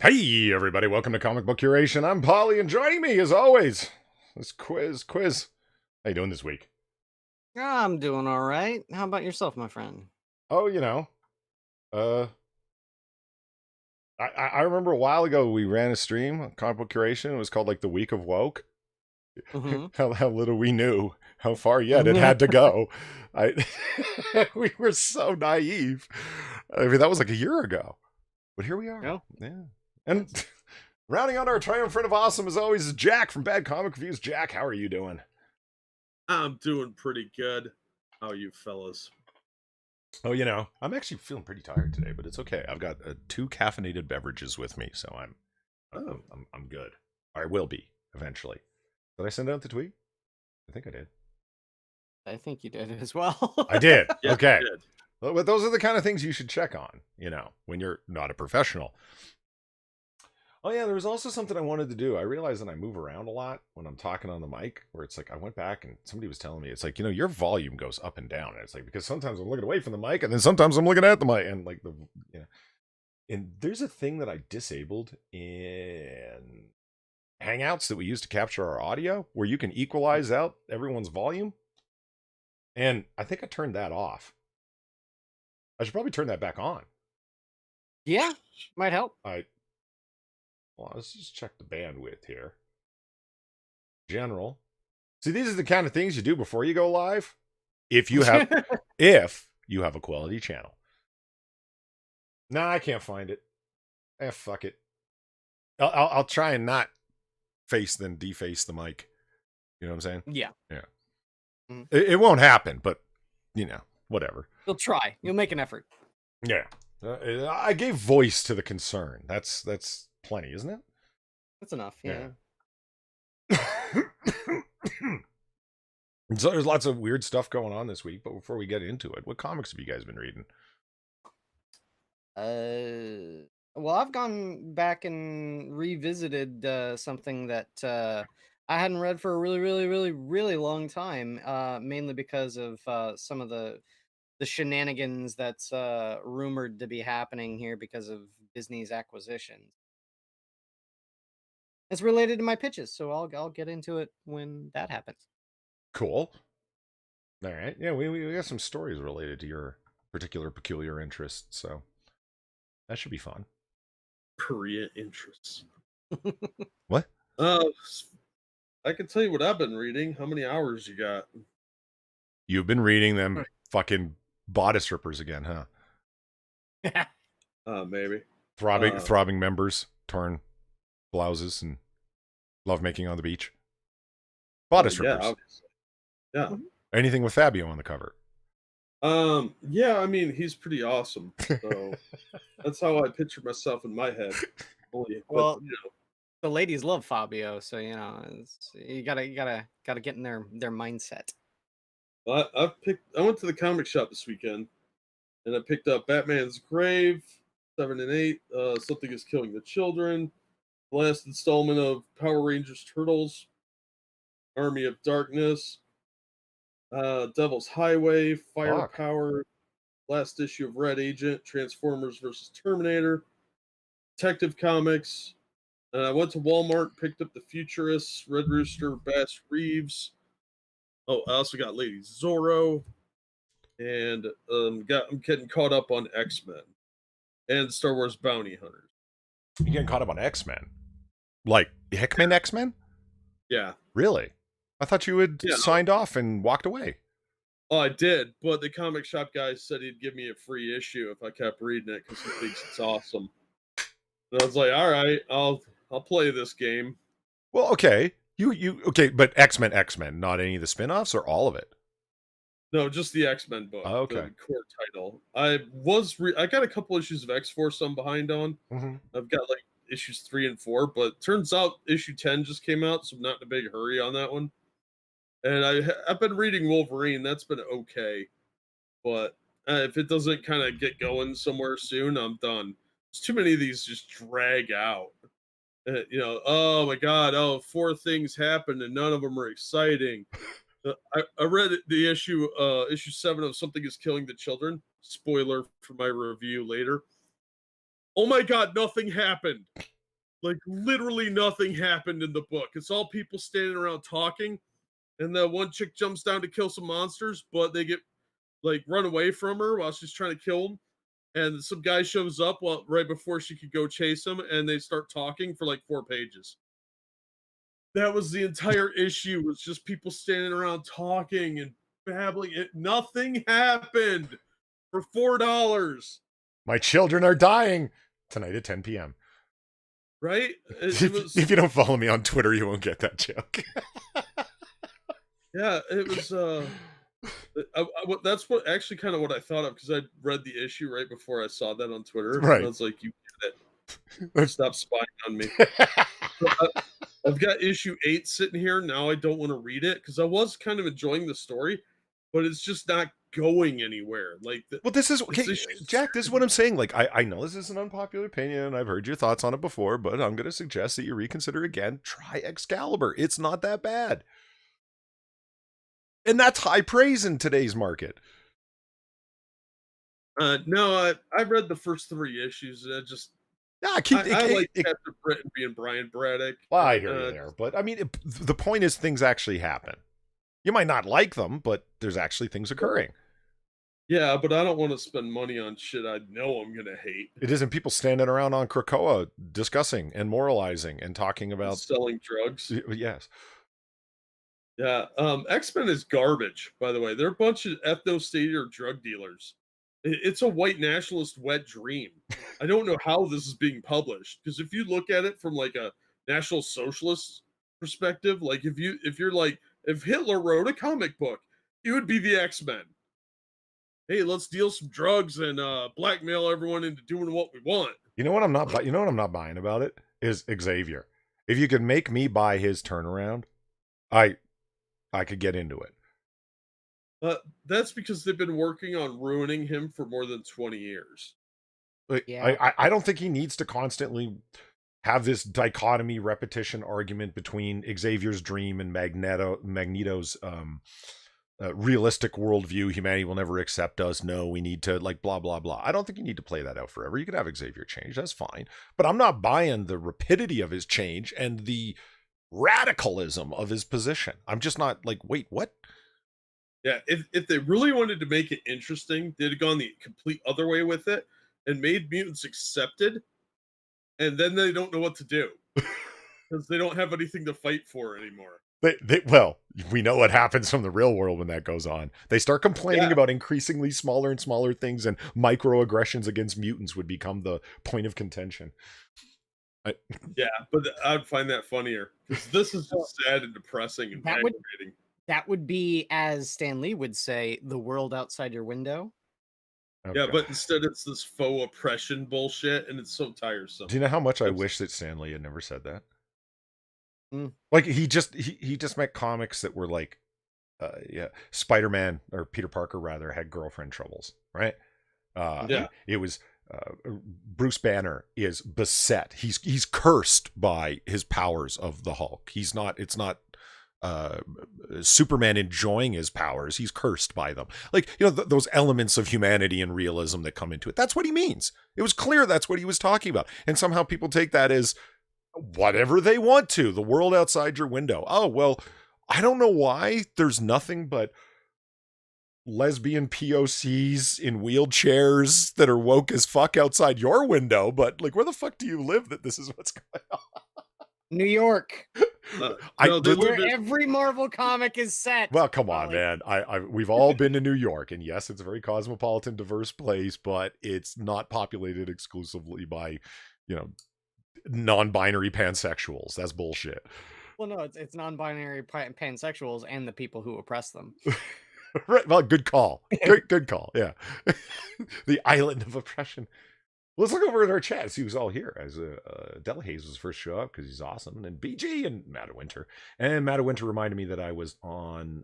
Hey, everybody, welcome to Comic Book Curation. I'm Polly, and joining me, as always, this quiz. How you doing this week? I'm doing all right. How about yourself, my friend? Oh, uh, I remember a while ago we ran a stream on Comic Book Curation. It was called, like, the Week of Woke. Hmm. How little we knew how far yet it had to go. I We were so naive. I mean, that was like a year ago. But here we are. Oh, Yeah. And yes. rounding out our triumvirate of awesome, as always, is Jack from Bad Comic Reviews. Jack, how are you doing? I'm doing pretty good. How are you fellas? Oh, I'm actually feeling pretty tired today, but it's okay. I've got two caffeinated beverages with me, so Oh, I'm good. Or I will be eventually. Did I send out the tweet? I think I did. I think you did as well. I did. yes, Okay. you did. Well, but those are the kind of things you should check on, when you're not a professional. Oh yeah, there was also something I wanted to do. I realized that I move around a lot when I'm talking on the mic, where it's like I went back and somebody was telling me it's like, your volume goes up and down. And it's like because sometimes I'm looking away from the mic and then sometimes I'm looking at the mic and like and there's a thing that I disabled in Hangouts that we use to capture our audio where you can equalize out everyone's volume. And I think I turned that off. I should probably turn that back on. Yeah, might help. Well, let's just check the bandwidth here. General. See, these are the kind of things you do before you go live. If you have a quality channel. Nah, I can't find it. Fuck it. I'll try and not face then deface the mic. You know what I'm saying? Yeah. Yeah. Mhm. It won't happen, but whatever. You'll try. You'll make an effort. Yeah. I gave voice to the concern. That's plenty, isn't it? That's enough. Yeah. So there's lots of weird stuff going on this week, but before we get into it, what comics have you guys been reading? Well, I've gone back and revisited something that I hadn't read for a really, really, really, really long time. Mainly because of some of the shenanigans that's rumored to be happening here because of Disney's acquisition. It's related to my pitches, so I'll get into it when that happens. Cool. All right. Yeah, we got some stories related to your particular peculiar interests, so that should be fun. Korea interests. What? Uh, I can tell you what I've been reading. How many hours you got? You've been reading them fucking bodice rippers again, huh? Maybe. Throbbing members, torn blouses, and lovemaking on the beach. Bodice Yeah, rippers. obviously. Yeah. Mhm. Anything with Fabio on the cover. Yeah. I mean, he's pretty awesome. So that's how I picture myself in my head. Only, but Well, the ladies love Fabio, so you gotta get in their mindset. I went to the comic shop this weekend, and I picked up Batman's Grave, 7 and 8. Something is killing the children. Last installment of Power Rangers Turtles, Army of Darkness, Devil's Highway, Fuck. Firepower, last issue of Red Agent, Transformers versus Terminator, Detective Comics. I went to Walmart, picked up the Futurists, Red Rooster, Bass Reeves. Oh, I also got Lady Zorro, and I'm getting caught up on X-Men and Star Wars Bounty Hunters. You getting caught up on X-Men? Like Hickman X-Men? Yeah, Really? I thought you had yeah. signed off and walked away. Oh, I did, but the comic shop guy said he'd give me a free issue if I kept reading it because he thinks it's awesome. And I was like, all right, I'll play this game. Well, okay. You okay, but X-Men, not any of the spin-offs or all of it? No, just the X-Men book, Oh, okay. the core title. I got a couple issues of X-Force I'm behind on. Mm-hmm. I've got like issues 3 and 4, but turns out issue 10 just came out, so I'm not in a big hurry on that one. And I've been reading Wolverine. That's been okay, but if it doesn't kind of get going somewhere soon, I'm done. There's too many of these just drag out. Oh my god, oh, four things happened and none of them are exciting. I read the issue 7 of Something is Killing the Children. Spoiler for my review later. oh my god, nothing happened. Like literally nothing happened in the book. It's all people standing around talking, and the one chick jumps down to kill some monsters, but they get like run away from her while she's trying to kill them. And some guy shows up right before she could go chase him, and they start talking for like 4 pages. That was the entire issue. Was just people standing around talking and babbling. Nothing happened for $4. My children are dying tonight at 10 p.m. Right? If you don't follow me on Twitter, you won't get that joke. Yeah, it was. That's what actually kind of what I thought of, because I read the issue right before I saw that on Twitter. Right. And I was like, "You get it? Stop spying on me." I've got issue 8 sitting here now. I don't want to read it because I was kind of enjoying the story, but it's just not going anywhere. Like, well, this is okay, Jack. This is what I'm saying. Like, I know this is an unpopular opinion. I've heard your thoughts on it before, but I'm going to suggest that you reconsider again. Try Excalibur. It's not that bad, and that's high praise in today's market. No, I read the first 3 issues. I just I like Captain Britain being Brian Braddock. Well, I hear you there, but I mean, the point is things actually happen. You might not like them, but there's actually things occurring. Yeah, but I don't want to spend money on shit I know I'm gonna hate. It isn't people standing around on Krakoa discussing and moralizing and talking about selling drugs. Yes. Yeah, X-Men is garbage, by the way. They're a bunch of ethno-state or drug dealers. It's a white nationalist wet dream. I don't know how this is being published, because if you look at it from like a National Socialist perspective, like if Hitler wrote a comic book, it would be the X-Men. Hey, let's deal some drugs and blackmail everyone into doing what we want. You know what I'm not buying about it is Xavier. If you could make me buy his turnaround, I could get into it. That's because they've been working on ruining him for more than 20 years. Yeah. I don't think he needs to constantly have this dichotomy repetition argument between Xavier's dream and Magneto's realistic worldview. Humanity will never accept us. No, we need to like blah, blah, blah. I don't think you need to play that out forever. You could have Xavier change. That's fine. But I'm not buying the rapidity of his change and the radicalism of his position. I'm just not like, wait, what? Yeah, if they really wanted to make it interesting, they'd have gone the complete other way with it and made mutants accepted, and then they don't know what to do because they don't have anything to fight for anymore. Well, we know what happens from the real world when that goes on. They start complaining about increasingly smaller and smaller things, and microaggressions against mutants would become the point of contention. Yeah, but I'd find that funnier because this is just sad and depressing and aggravating. That would be, as Stan Lee would say, the world outside your window. Oh, yeah, God. But instead it's this faux oppression bullshit, and it's so tiresome. Do you know how much I wish that Stan Lee had never said that? Like he just meant comics that were like, Spider-Man or Peter Parker rather had girlfriend troubles, right? It was Bruce Banner is beset. He's cursed by his powers of the Hulk. It's not Superman enjoying his powers. He's cursed by them. Like, those elements of humanity and realism that come into it. That's what he means. It was clear that's what he was talking about. And somehow people take that as whatever they want to. The world outside your window. Oh, well, I don't know why there's nothing but lesbian POCs in wheelchairs that are woke as fuck outside your window. But like, where the fuck do you live that this is what's going on? New York. Where every Marvel comic is set. Well, come on, man. We've all been to New York, and yes, it's a very cosmopolitan, diverse place, but it's not populated exclusively by, non-binary pansexuals. That's bullshit. Well, no, it's non-binary pansexuals and the people who oppress them. Right. Well, good call. Good call. Yeah. The island of oppression. Let's look over at our chat, see who's all here. As Delahaze was first show up because he's awesome, and then BG and Madawinter. And Madawinter reminded me that I was on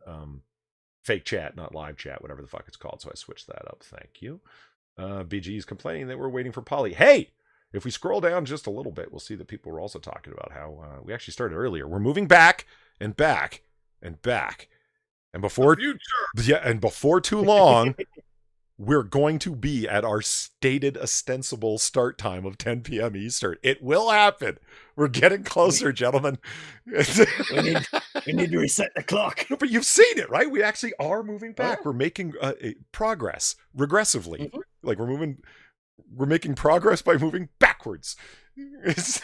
fake chat, not live chat, whatever the fuck it's called. So I switched that up. Thank you. BG is complaining that we're waiting for Polly. Hey, if we scroll down just a little bit, we'll see that people were also talking about how we actually started earlier. We're moving back and back and back, and before too long. we're going to be at our stated ostensible start time of 10 p.m. Eastern. It will happen. We're getting closer, gentlemen. We need to reset the clock. But you've seen it, right? We actually are moving back. Oh, yeah. We're making progress regressively. Mhm. Like we're making progress by moving backwards. It's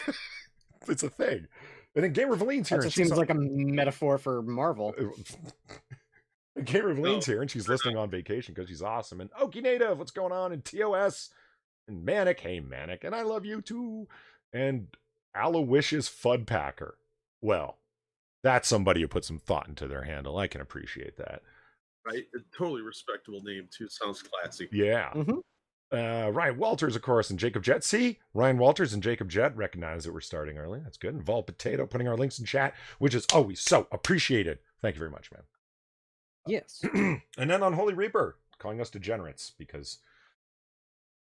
a thing. And then Gamer Valine's here. That just seems like a metaphor for Marvel. Gamer Valine's here, and she's listening on vacation because she's awesome. And Okie Native, what's going on? And TOS and Manic, hey Manic, and I love you too. And Aloysius Fudpacker. Well, that's somebody who put some thought into their handle. I can appreciate that. Right? A totally respectable name, too. Sounds classy. Yeah. Mhm. Ryan Walters, of course, and Jacob Jet. See, Ryan Walters and Jacob Jet recognize that we're starting early. That's good. And Vol Potato putting our links in chat, which is always so appreciated. Thank you very much, man. Yes. And then Unholy Reaper calling us degenerates because,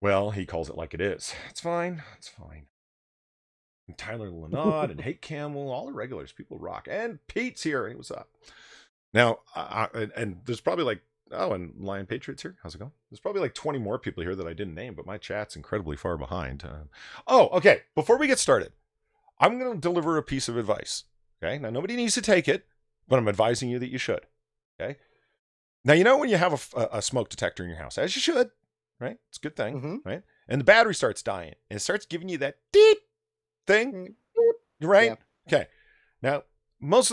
well, he calls it like it is. It's fine. It's fine. And Tyler Lanaud and Hate Camel, all the regulars, people rock. And Pete's here. Hey, what's up? Now, and there's probably like, oh, and Lion Patriots here. How's it going? There's probably like 20 more people here that I didn't name, but my chat's incredibly far behind. Okay. Before we get started, I'm going to deliver a piece of advice. Okay. Now, nobody needs to take it, but I'm advising you that you should. Okay. Now, you know when you have a smoke detector in your house, as you should, right? It's a good thing, right? And the battery starts dying, and it starts giving you that deep thing, right? Yeah. Okay. Now, most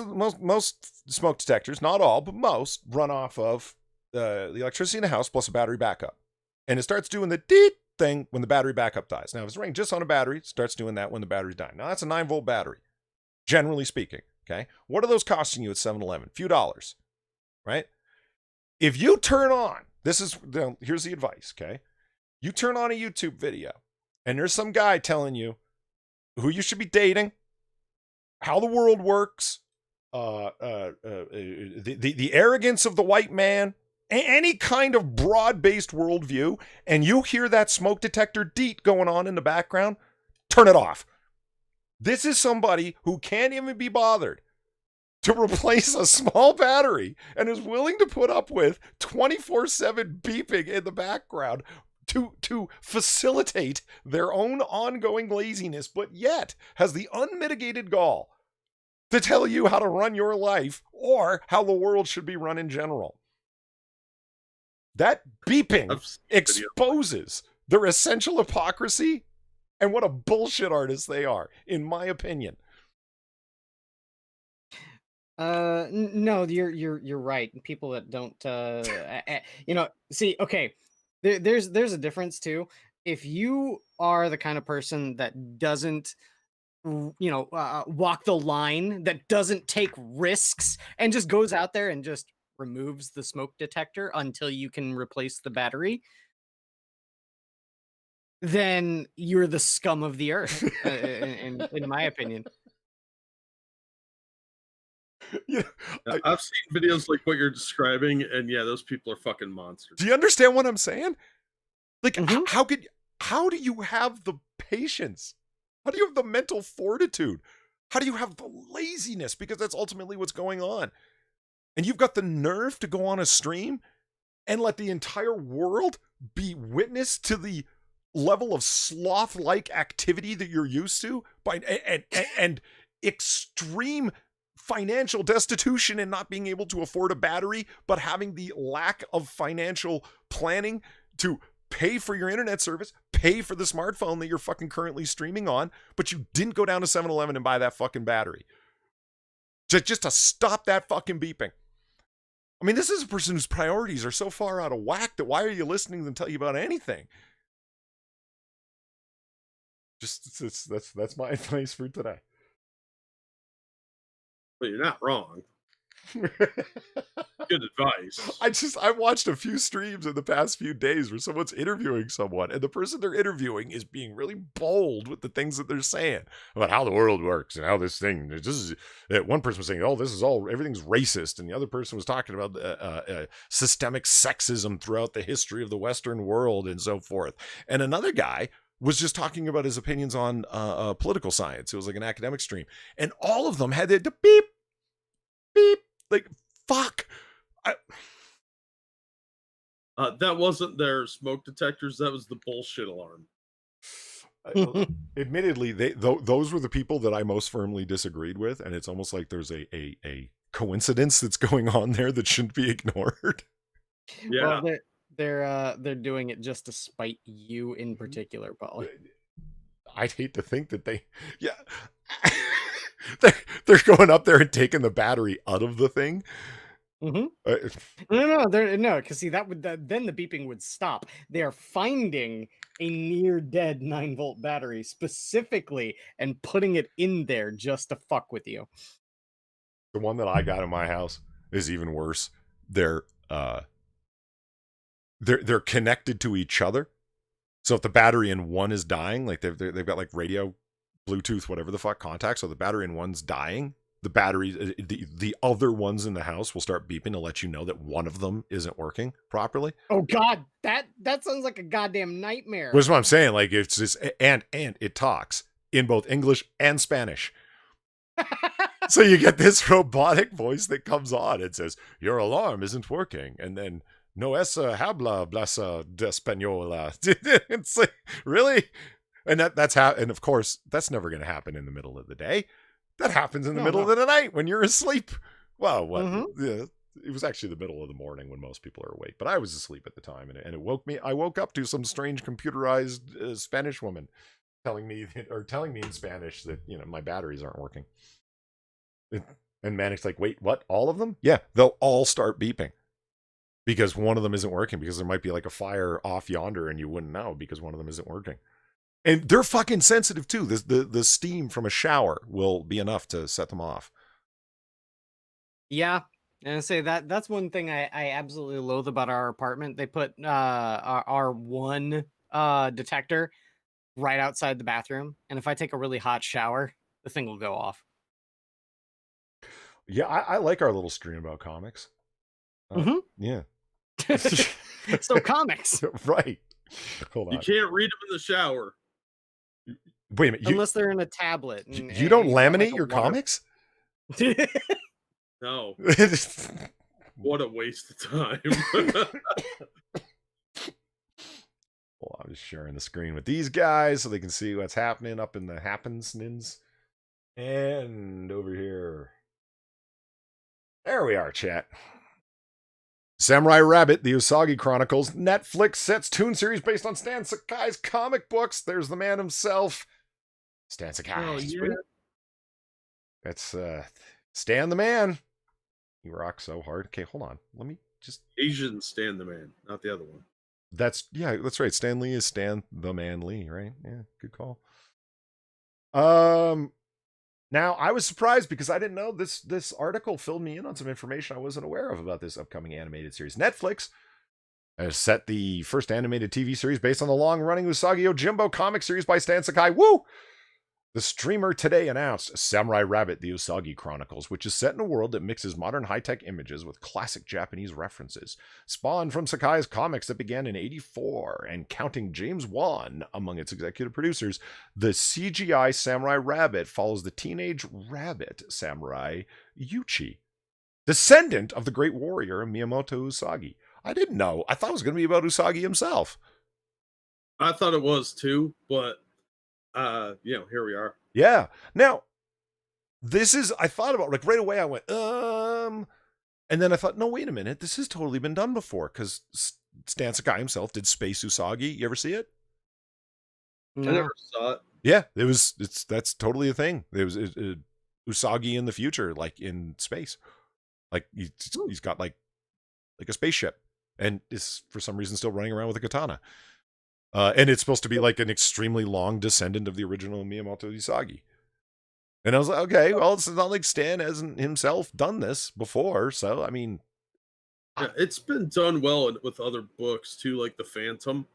smoke detectors, not all, but most, run off of the electricity in the house plus a battery backup, and it starts doing the deep thing when the battery backup dies. Now, if it's running just on a battery, it starts doing that when the battery's dying. Now, that's a 9-volt battery, generally speaking. Okay. What are those costing you at 7-Eleven? A few dollars. Right? If you turn on, here's the advice, okay? You turn on a YouTube video, and there's some guy telling you who you should be dating, how the world works, the arrogance of the white man, any kind of broad-based worldview, and you hear that smoke detector deet going on in the background, turn it off. This is somebody who can't even be bothered to replace a small battery and is willing to put up with 24/7 beeping in the background to facilitate their own ongoing laziness, but yet has the unmitigated gall to tell you how to run your life or how the world should be run in general. That beeping exposes their essential hypocrisy and what a bullshit artist they are, in my opinion. No, you're right. People that don't see, okay, there's a difference too. If you are the kind of person that doesn't walk the line, that doesn't take risks and just goes out there and just removes the smoke detector until you can replace the battery, then you're the scum of the earth, in my opinion. Yeah, I've seen videos like what you're describing, and yeah, those people are fucking monsters. do you understand what I'm saying? Like, Mhm. how do you have the patience? How do you have the mental fortitude? How do you have the laziness? Because that's ultimately what's going on. And you've got the nerve to go on a stream and let the entire world be witness to the level of sloth-like activity that you're used to and extreme financial destitution and not being able to afford a battery, but having the lack of financial planning to pay for your internet service, pay for the smartphone that you're fucking currently streaming on, but you didn't go down to 7-Eleven and buy that fucking battery. Just to stop that fucking beeping. I mean, this is a person whose priorities are so far out of whack that why are you listening to them tell you about anything? That's my advice for today. But you're not wrong. Good advice. I watched a few streams in the past few days where someone's interviewing someone, and the person they're interviewing is being really bold with the things that they're saying about how the world works and how this is. One person was saying, "Oh, everything's racist," and the other person was talking about systemic sexism throughout the history of the Western world and so forth. And another guy was just talking about his opinions on political science. It was like an academic stream, and all of them had the beep, beep, like fuck. That wasn't their smoke detectors. That was the bullshit alarm. Admittedly, those were the people that I most firmly disagreed with, and it's almost like there's a coincidence that's going on there that shouldn't be ignored. Yeah. Well, they're doing it just to spite you in particular, Polly. I'd hate to think that yeah, they're going up there and taking the battery out of the thing. Mm-hmm. Uh, No, because see then the beeping would stop. They are finding a near dead 9-volt battery specifically and putting it in there just to fuck with you. the one that I got in my house is even worse. They're connected to each other. So if the battery in one is dying, like they've got like radio, Bluetooth, whatever the fuck contacts, so the battery in one's dying, the other ones in the house will start beeping to let you know that one of them isn't working properly. Oh God, that sounds like a goddamn nightmare. Which is what I'm saying. Like it's just and it talks in both English and Spanish. So you get this robotic voice that comes on and says, "Your alarm isn't working," and then "No esa habla blasa de española." It's like, really? And that's how. And of course, that's never going to happen in the middle of the day. That happens in the middle of the night when you're asleep. Well, what? Mm-hmm. Yeah, it was actually the middle of the morning when most people are awake, but I was asleep at the time, and it woke me. I woke up to some strange computerized Spanish woman telling me in Spanish that my batteries aren't working. And Manic's like, "Wait, what? All of them?" Yeah, they'll all start beeping because one of them isn't working, because there might be like a fire off yonder and you wouldn't know because one of them isn't working. And they're fucking sensitive too. The steam from a shower will be enough to set them off. Yeah, and I say that's one thing I absolutely loathe about our apartment. They put our one detector right outside the bathroom, and if I take a really hot shower, the thing will go off. Yeah, I like our little stream about comics. Yeah. So comics. Right. Hold on. You can't read them in the shower. Wait a minute. Unless they're in a tablet. You don't laminate your comics? No. What a waste of time. Well, I'm just sharing the screen with these guys so they can see what's happening up in the happenings. And over here. There we are, chat. Samurai Rabbit, the Usagi Chronicles. Netflix sets toon series based on Stan Sakai's comic books. There's the man himself. Stan Sakai. Oh, yeah. That's Stan the man. He rocks so hard. Okay, hold on. Let me just... Asian Stan the man, not the other one. That's right. Stan Lee is Stan the Man Lee, right? Yeah, good call. Now I was surprised because I didn't know this article filled me in on some information I wasn't aware of about this upcoming animated series. Netflix has set the first animated TV series based on the long-running Usagi Yojimbo comic series by Stan Sakai. Woo! The streamer today announced Samurai Rabbit, the Usagi Chronicles, which is set in a world that mixes modern high-tech images with classic Japanese references. Spawned from Sakai's comics that began in '84, and counting James Wan among its executive producers, the CGI Samurai Rabbit follows the teenage rabbit samurai Yuchi, descendant of the great warrior Miyamoto Usagi. I didn't know. I thought it was going to be about Usagi himself. I thought it was too, but here we are. Yeah. Now, I thought about, like, right away I went, and then I thought, no, wait a minute. This has totally been done before, because Stan Sakai himself did Space Usagi. You ever see it? No. I never saw it. Yeah, that's totally a thing. It was Usagi in the future, like in space. Like he's got like a spaceship and is for some reason still running around with a katana. And it's supposed to be like an extremely long descendant of the original Miyamoto Usagi. And I was like, okay, well, it's not like Stan hasn't himself done this before. So, I mean... Yeah, it's been done well with other books, too, like The Phantom.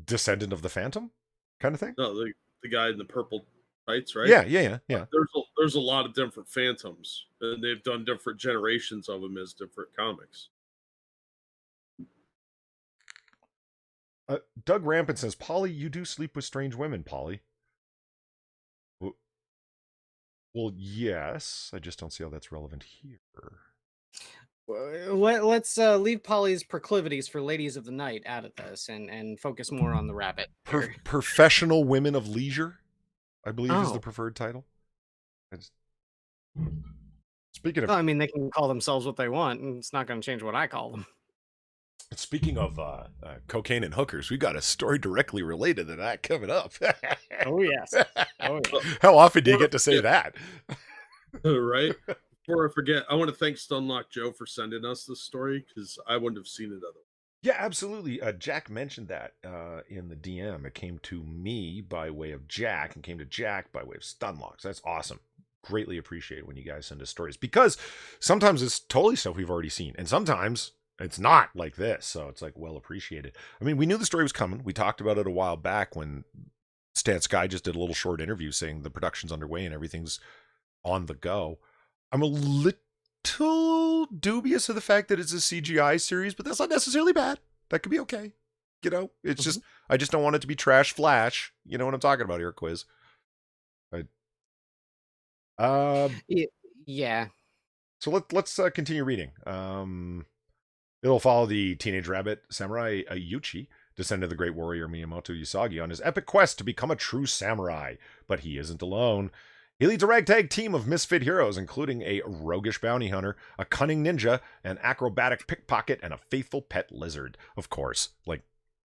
Descendant of the Phantom? Kind of thing? No, the guy in the purple tights, right? Yeah. There's a lot of different Phantoms, and they've done different generations of them as different comics. Doug Rampant says, Polly, you do sleep with strange women, Polly. Well, yes. I just don't see how that's relevant here. Let's leave Polly's proclivities for ladies of the night out of this and focus more on the rabbit. here. Professional women of leisure, I believe, is the Oh, preferred title. It's- Speaking of well, I mean, they can call themselves what they want, and it's not going to change what I call them. speaking of cocaine and hookers, we got a story directly related to that coming up. Oh yes. Oh yeah. How often do you get to say that? Right? Before I forget, I want to thank Stunlock Joe for sending us this story because I wouldn't have seen it otherwise. Yeah, absolutely. Jack mentioned that in the DM. It came to me by way of Jack and came to Jack by way of Stunlocks. That's awesome. Greatly appreciate when you guys send us stories because sometimes it's totally stuff we've already seen and sometimes it's not like this. So it's like well appreciated. I mean, we knew the story was coming. We talked about it a while back when Stan Sky just did a little short interview saying the production's underway and everything's on the go. I'm a little dubious of the fact that it's a CGI series, but that's not necessarily bad. That could be okay. You know, it's just I just don't want it to be trash Flash. You know what I'm talking about here, Quiz. Yeah. So let's continue reading. It'll follow the teenage rabbit samurai Yuchi, descendant of the great warrior Miyamoto Usagi, on his epic quest to become a true samurai. But he isn't alone. He leads a ragtag team of misfit heroes, including a roguish bounty hunter, a cunning ninja, an acrobatic pickpocket, and a faithful pet lizard. Of course, like,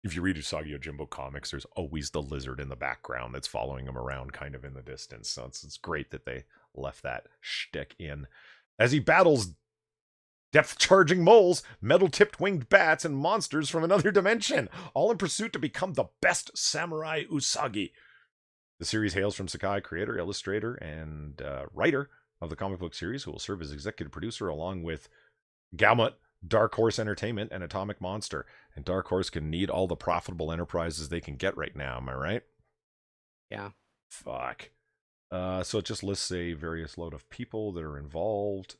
if you read Usagi Yojimbo comics, there's always the lizard in the background that's following him around kind of in the distance. So it's great that they left that shtick in. As he battles depth-charging moles, metal-tipped winged bats, and monsters from another dimension, all in pursuit to become the best samurai Usagi. The series hails from Sakai, creator, illustrator, and writer of the comic book series, who will serve as executive producer along with Galmut, Dark Horse Entertainment, and Atomic Monster. And Dark Horse can need all the profitable enterprises they can get right now, am I right? Yeah. Fuck. So it just lists a various load of people that are involved.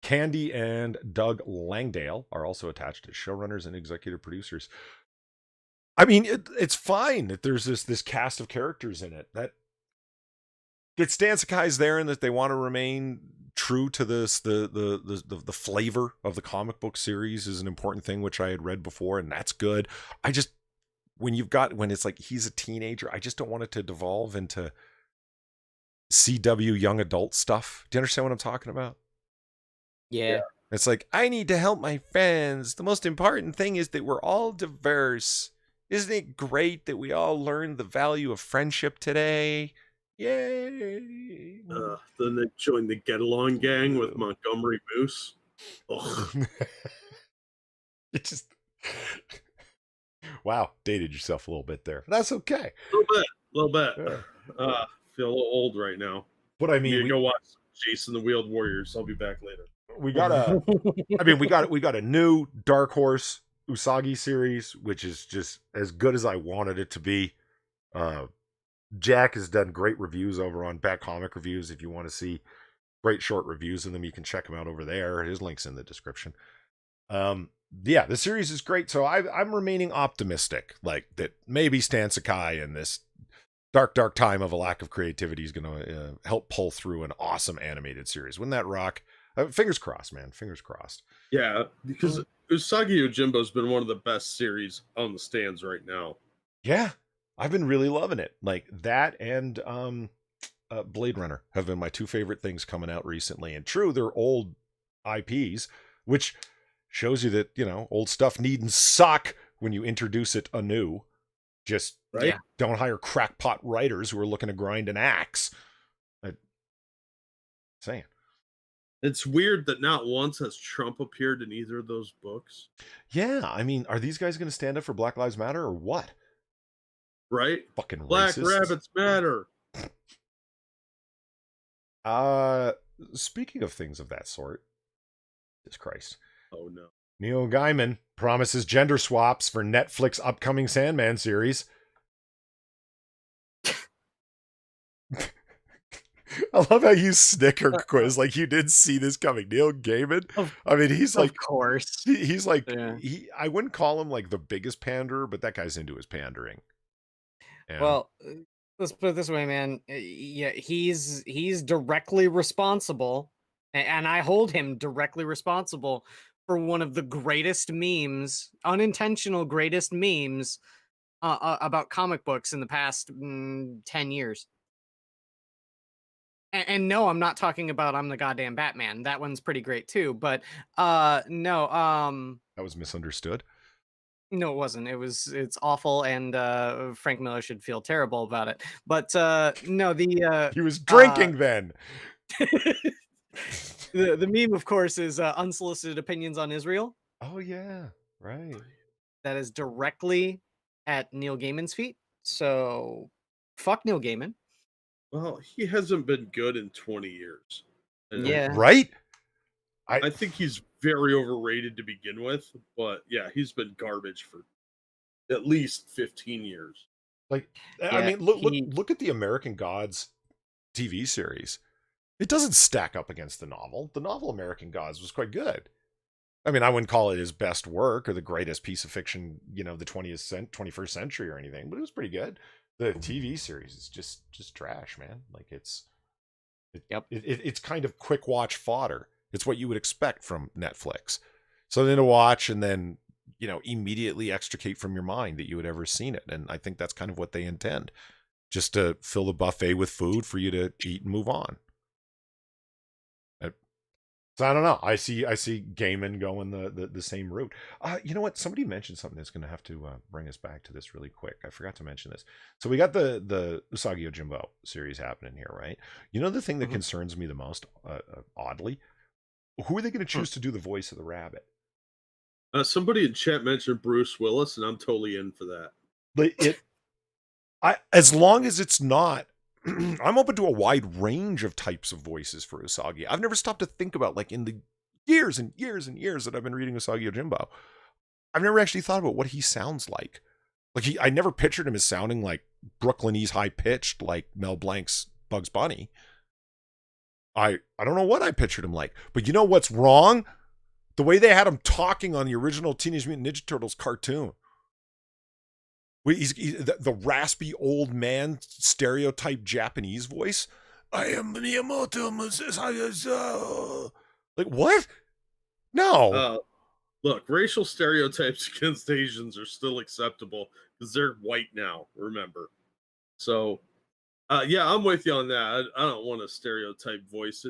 Candy and Doug Langdale are also attached as showrunners and executive producers. I mean, it's fine that there's this cast of characters in it. That Stan Sakai's there and that they want to remain true to this. The flavor of the comic book series is an important thing, which I had read before, and that's good. I just when it's like he's a teenager, I just don't want it to devolve into CW young adult stuff. Do you understand what I'm talking about? Yeah. It's like, I need to help my friends. The most important thing is that we're all diverse. Isn't it great that we all learned the value of friendship today? Yay! Then they joined the Get Along gang with Montgomery Moose. Ugh. It just wow, dated yourself a little bit there. That's okay. A little bit. Yeah. Feel a little old right now. But I Need mean, to go watch Jason the Wheeled Warriors. I'll be back later. we got a new Dark Horse Usagi series, which is just as good as I wanted it to be. Jack has done great reviews over on Bat Comic Reviews. If you want to see great short reviews of them, you can check them out over there. His link's in the description. Yeah, the series is great. So I'm remaining optimistic, like that maybe Stan Sakai in this dark time of a lack of creativity is going to help pull through an awesome animated series. Wouldn't that rock? Fingers crossed, man. Fingers crossed. Yeah, because Usagi Yojimbo's been one of the best series on the stands right now. Yeah, I've been really loving it. Like that and Blade Runner have been my two favorite things coming out recently. And true, they're old IPs, which shows you that, you know, old stuff needn't suck when you introduce it anew. Just Right? don't hire crackpot writers who are looking to grind an axe. Saying. It's weird that not once has Trump appeared in either of those books. Yeah, I mean, are these guys going to stand up for Black Lives Matter or what? Right? Fucking Black racists. rabbits matter. Speaking of things of that sort, Jesus Christ. Oh no. Neil Gaiman promises gender swaps for Netflix upcoming Sandman series. I love how you snicker, Quiz, like you didn't see this coming. Neil Gaiman. I mean, he's like, Of course. he's like, Yeah. I wouldn't call him like the biggest panderer, but that guy's into his pandering. Yeah. Well, let's put it this way, man. Yeah, he's directly responsible And I hold him directly responsible for one of the greatest memes, unintentional greatest memes about comic books in the past 10 years. And no, I'm not talking about I'm the goddamn Batman. That one's pretty great too. But no, That was misunderstood. no, it wasn't. It's awful, and Frank Miller should feel terrible about it. But no, He was drinking then. the meme, of course, is unsolicited opinions on Israel. Oh yeah, right. That is directly at Neil Gaiman's feet. So fuck Neil Gaiman. Well, he hasn't been good in 20 years. And Yeah. Right? I think he's very overrated to begin with, but yeah, he's been garbage for at least 15 years. Like, I Yeah, mean, look at the American Gods TV series. It doesn't stack up against the novel. The novel American Gods was quite good. I mean, I wouldn't call it his best work or the greatest piece of fiction, the 21st century or anything, but it was pretty good. The TV series is just trash, man. Like it's kind of quick watch fodder. It's what you would expect from Netflix. Something to watch and then, immediately extricate from your mind that you had ever seen it. And I think that's kind of what they intend. Just to fill the buffet with food for you to eat and move on. So I don't know. I see Gaiman going the same route. You know what? Somebody mentioned something that's going to have to bring us back to this really quick. I forgot to mention this. So we got the Usagi Yojimbo series happening here, right? You know the thing that concerns me the most, oddly? Who are they going to choose to do the voice of the rabbit? Somebody in chat mentioned Bruce Willis, and I'm totally in for that. But as long as it's not, I'm open to a wide range of types of voices for Usagi. I've never stopped to think about, like, in the years and years and years that I've been reading Usagi Yojimbo, I've never actually thought about what he sounds like. Like, I never pictured him as sounding like Brooklynese high-pitched, like Mel Blanc's Bugs Bunny. I don't know what I pictured him like. But you know what's wrong? The way they had him talking on the original Teenage Mutant Ninja Turtles cartoon. He's the raspy old man stereotype Japanese voice. I am Miyamoto. Like, what? No. Look, racial stereotypes against Asians are still acceptable because they're white now, remember. So, yeah, I'm with you on that. I don't want a stereotype voice.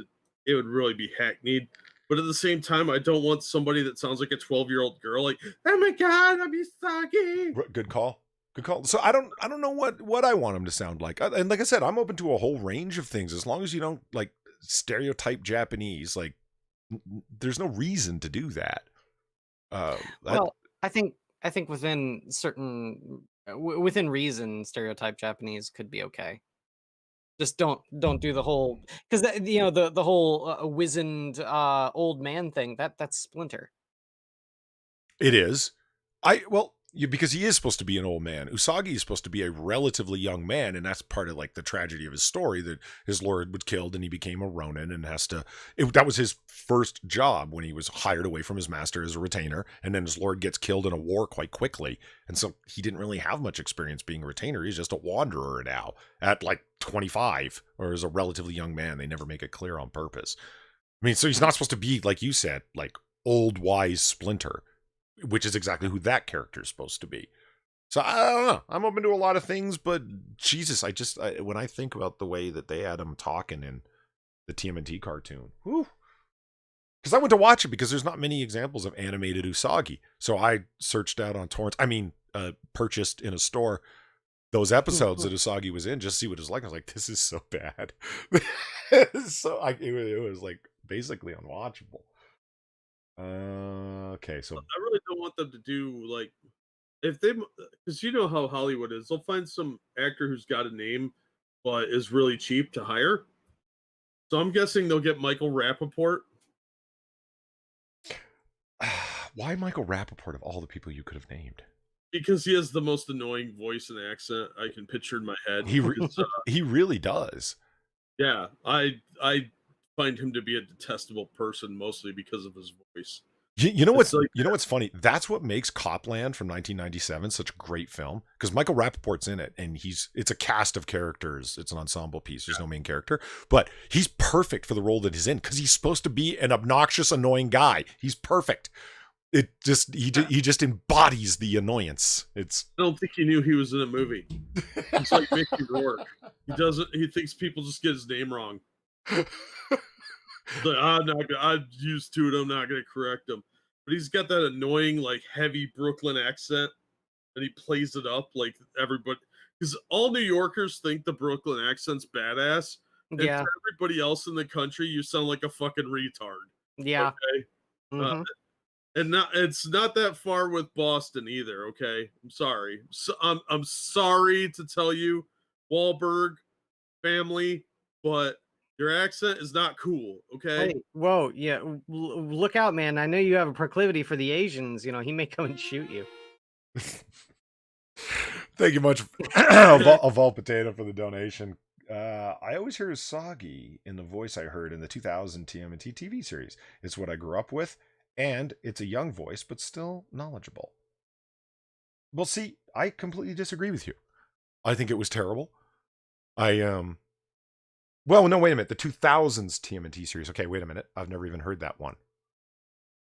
It would really be hackneyed. But at the same time, I don't want somebody that sounds like a 12-year-old girl, like, oh my God, I'm Usagi. Good call. Good call. So I don't know what I want him to sound like. And like I said, I'm open to a whole range of things as long as you don't like stereotype Japanese. Like, there's no reason to do that. Well, I think within within reason, stereotype Japanese could be okay. Just don't do the whole, because the whole wizened old man thing, that's Splinter. It is. Because he is supposed to be an old man. Usagi is supposed to be a relatively young man, and that's part of like the tragedy of his story, that his lord was killed and he became a ronin and that was his first job when he was hired away from his master as a retainer, and then his lord gets killed in a war quite quickly. And so he didn't really have much experience being a retainer. He's just a wanderer now at like 25, or as a relatively young man. They never make it clear on purpose. I mean, so he's not supposed to be, like you said, like old wise Splinter, which is exactly who that character is supposed to be. So I don't know. I'm open to a lot of things, but Jesus, when I think about the way that they had him talking in the TMNT cartoon, because I went to watch it because there's not many examples of animated Usagi. So I searched out on torrents. Purchased in a store those episodes that Usagi was in just to see what it was like. I was like, this is so bad. It was like basically unwatchable. Okay, so I really don't want them to do like, if they, because you know how Hollywood is, they'll find some actor who's got a name but is really cheap to hire. So I'm guessing they'll get Michael Rappaport. Why Michael Rappaport of all the people you could have named? Because he has the most annoying voice and accent I can picture in my head. He really does. Yeah, I find him to be a detestable person mostly because of his voice. You know It's what's like funny? That's what makes Copland from 1997 such a great film, because Michael Rappaport's in it, and it's a cast of characters. It's an ensemble piece. There's no main character, but he's perfect for the role that he's in because he's supposed to be an obnoxious, annoying guy. He's perfect. He just embodies the annoyance. I don't think he knew he was in a movie. He's like Mickey Rourke. He thinks people just get his name wrong. Like, I'm used to it. I'm not gonna correct him. But he's got that annoying, like heavy Brooklyn accent, and he plays it up like everybody. Because all New Yorkers think the Brooklyn accent's badass, and Yeah. to everybody else in the country, you sound like a fucking retard. Yeah. Okay, Mm-hmm. and it's not that far with Boston either. Okay, I'm sorry. So, I'm sorry to tell you, Wahlberg family, but your accent is not cool. Okay. Hey, whoa, yeah, look out, man! I know you have a proclivity for the Asians. You know, he may come and shoot you. Thank you much, Evolve Potato, for the donation. I always hear Usagi in the voice I heard in the 2000 TMNT TV series. It's what I grew up with, and it's a young voice, but still knowledgeable. Well, see, I completely disagree with you. I think it was terrible. Well, no, wait a minute. The 2000s TMNT series. Okay, wait a minute. I've never even heard that one.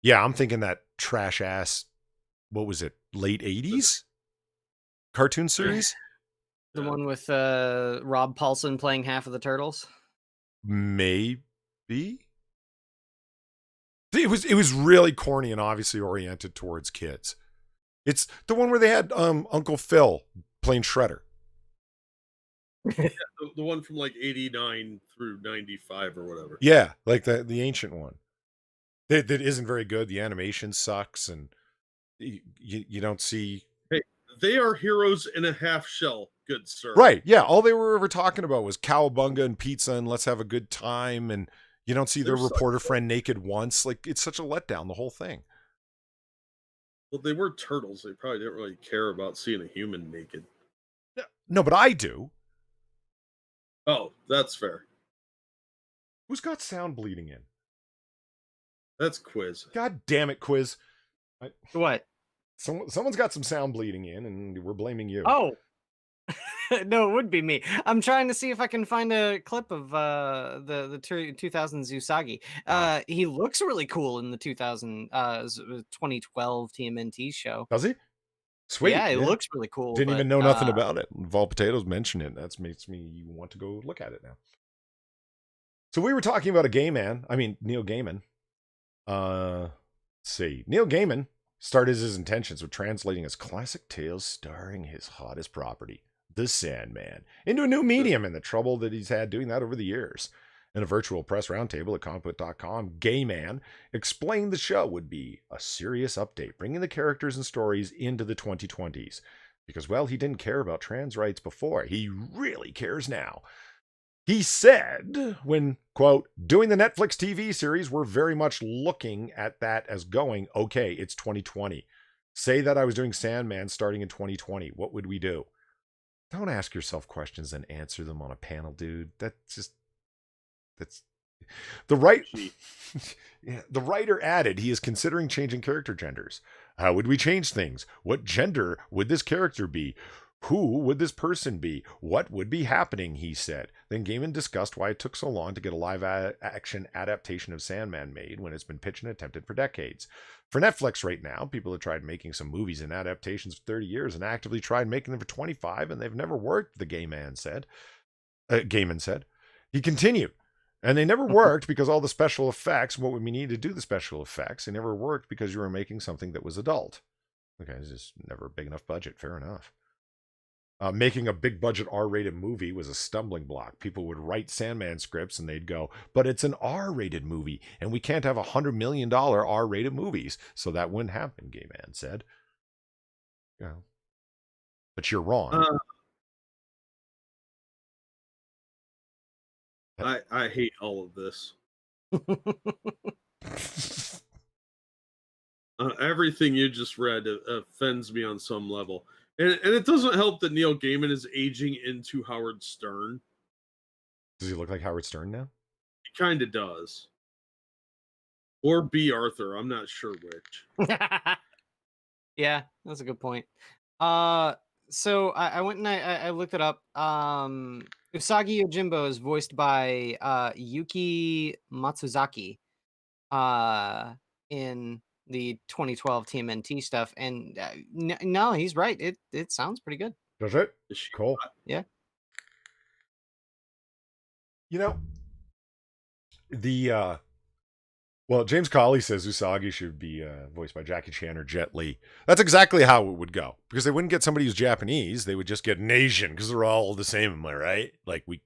Yeah, I'm thinking that trash ass, what was it, late 80s cartoon series? The one with Rob Paulson playing half of the turtles. Maybe. It was really corny and obviously oriented towards kids. It's the one where they had Uncle Phil playing Shredder. Yeah, the one from like 89 through 95 or whatever. Yeah, like the ancient one. That isn't very good. The animation sucks, and you don't see. Hey, they are heroes in a half shell, good sir. Right, yeah. All they were ever talking about was cowabunga and pizza and let's have a good time, and you don't see their reporter friend naked once. Like, it's such a letdown, the whole thing. Well, they were turtles. They probably didn't really care about seeing a human naked. No, but I do. Oh, that's fair. Who's got sound bleeding in? That's Quiz. God damn it, Quiz. What? Someone's got some sound bleeding in, and we're blaming you. Oh. No, it would be me. I'm trying to see if I can find a clip of the 2000s Usagi. He looks really cool in the 2012 TMNT show. Does he? Sweet. Yeah, it looks really cool. Didn't even know nothing about it. Vol Potatoes mentioned it. That makes me want to go look at it now. So we were talking about Neil Gaiman. Let's see. Neil Gaiman started his intentions with translating his classic tales starring his hottest property, the Sandman, into a new medium, and the trouble that he's had doing that over the years. In a virtual press roundtable at comicbook.com, Gaiman explained the show would be a serious update, bringing the characters and stories into the 2020s. Because, well, he didn't care about trans rights before. He really cares now. He said, when, quote, doing the Netflix TV series, we're very much looking at that as going, okay, it's 2020. Say that I was doing Sandman starting in 2020. What would we do? Don't ask yourself questions and answer them on a panel, dude. That's the right. Yeah, the writer added he is considering changing character genders. How would we change things? What gender would this character be? Who would this person be? What would be happening, he said. Then Gaiman discussed why it took so long to get a live-action adaptation of Sandman made when it's been pitched and attempted for decades. For Netflix right now, people have tried making some movies and adaptations for 30 years and actively tried making them for 25, and they've never worked, the Gaiman said. He continued, and they never worked because all the special effects, what we need to do the special effects, they never worked because you were making something that was adult. Okay, it's just never a big enough budget, fair enough. Making a big budget R-rated movie was a stumbling block. People would write Sandman scripts and they'd go, but it's an R-rated movie and we can't have $100 million R-rated movies. So that wouldn't happen, Gaiman said. Yeah. But you're wrong. I hate all of this. Everything you just read offends me on some level. And it doesn't help that Neil Gaiman is aging into Howard Stern. Does he look like Howard Stern now? He kind of does. Or B. Arthur. I'm not sure which. Yeah, that's a good point. So I went and I looked it up. Usagi Yojimbo is voiced by Yuki Matsuzaki in the 2012 TMNT stuff, and no, he's right. It sounds pretty good. Does it? Is she Cool. hot? Yeah. You know, the well, James Colley says Usagi should be voiced by Jackie Chan or Jet Li. That's exactly how it would go, because they wouldn't get somebody who's Japanese. They would just get an Asian, because they're all the same. Am I right? Like we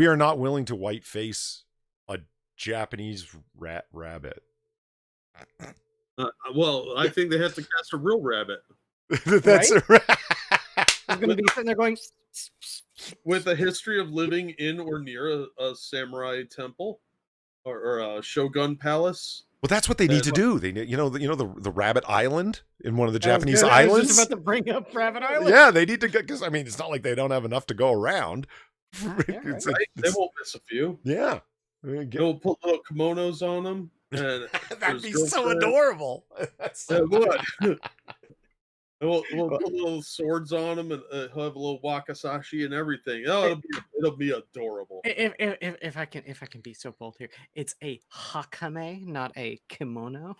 are not willing to whiteface a Japanese rabbit. Well, I think they have to cast a real rabbit That's He's gonna be sitting there going. with a history of living in or near a samurai temple or a shogun palace. Well, that's what they need to do. They need, the Rabbit Island in one of the Japanese I was islands. just about to bring up Rabbit Island. Yeah, they need to get, because I mean, it's not like they don't have enough to go around. Yeah, It's Right? like- They it's- won't miss a few. yeah, They'll put little kimonos on them. And that'd his be so girlfriend- adorable. That's so It would. We'll put little swords on them, and he'll have a little wakizashi and everything. Oh, it'll be adorable. If I can be so bold here, it's a hakame, not a kimono.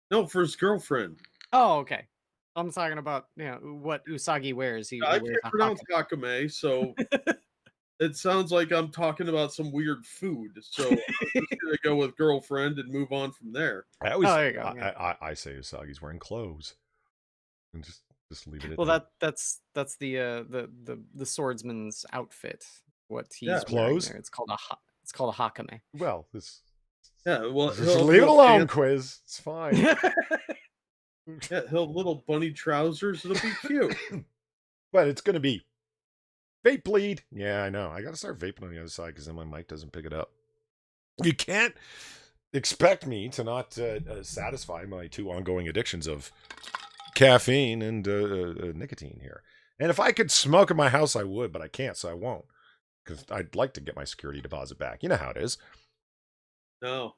No, for his girlfriend. Oh, okay. I'm talking about what Usagi wears. He I wears can't a pronounce hakame. hakame, so it sounds like I'm talking about some weird food. So I'm just gonna go with girlfriend and move on from there. I always, there you go, yeah. I say Usagi's wearing clothes, and just leave it at Well, that. that's the swordsman's outfit. What he's Yeah. wearing Clothes? there. It's called a hakame. Well, this Yeah, well, just he'll leave it have alone, pants- Quiz. It's fine. Yeah, he'll have little bunny trousers. It'll be cute. But it's gonna be vape bleed. Yeah, I know. I gotta start vaping on the other side, because then my mic doesn't pick it up. You can't expect me to not satisfy my two ongoing addictions of caffeine and nicotine here. And if I could smoke in my house, I would, but I can't, so I won't, because I'd like to get my security deposit back. You know how it is. No.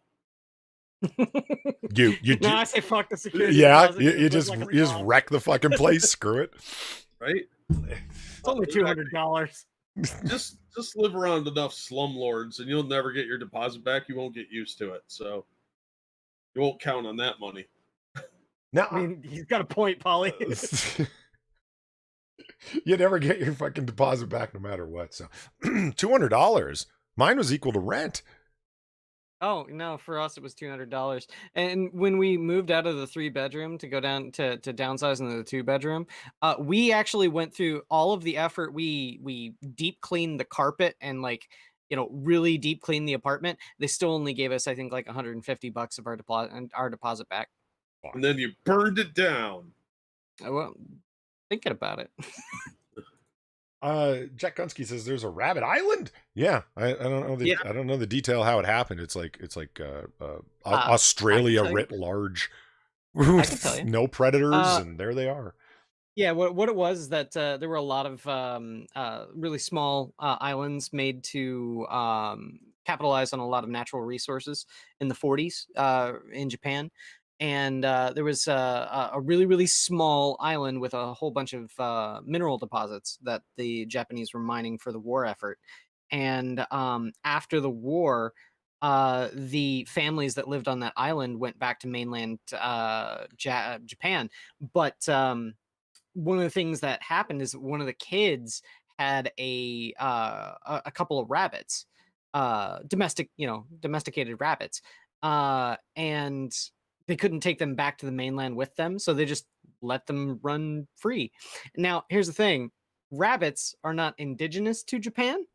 You No, I say fuck the security. yeah, deposit, you live just like a you just dog. wreck the fucking place. Screw it. Right? It's only $200. Just live around enough slumlords and you'll never get your deposit back. You won't get used to it. So you won't count on that money. Now, I mean, he's got a point, Polly. you never get your fucking deposit back no matter what. So $200. Mine was equal to rent. Oh no, for us it was $200. And when we moved out of the 3-bedroom to go down to downsize into the 2-bedroom, we actually went through all of the effort. We deep cleaned the carpet and really deep cleaned the apartment. They still only gave us, I think, like $150 of our deposit back. And then you burned it down. Well, thinking about it. Jack Gunsky says there's a Rabbit Island. Yeah, I don't know the I don't know the detail how it happened. It's like Australia writ large, I can tell you. no predators, and there they are. Yeah, what it was is that there were a lot of really small islands made to capitalize on a lot of natural resources in the 40s in Japan. And there was a really, really small island with a whole bunch of mineral deposits that the Japanese were mining for the war effort. And after the war, the families that lived on that island went back to mainland Japan. But one of the things that happened is one of the kids had a couple of rabbits, domesticated rabbits, and they couldn't take them back to the mainland with them, so they just let them run free. Now, here's the thing: rabbits are not indigenous to Japan,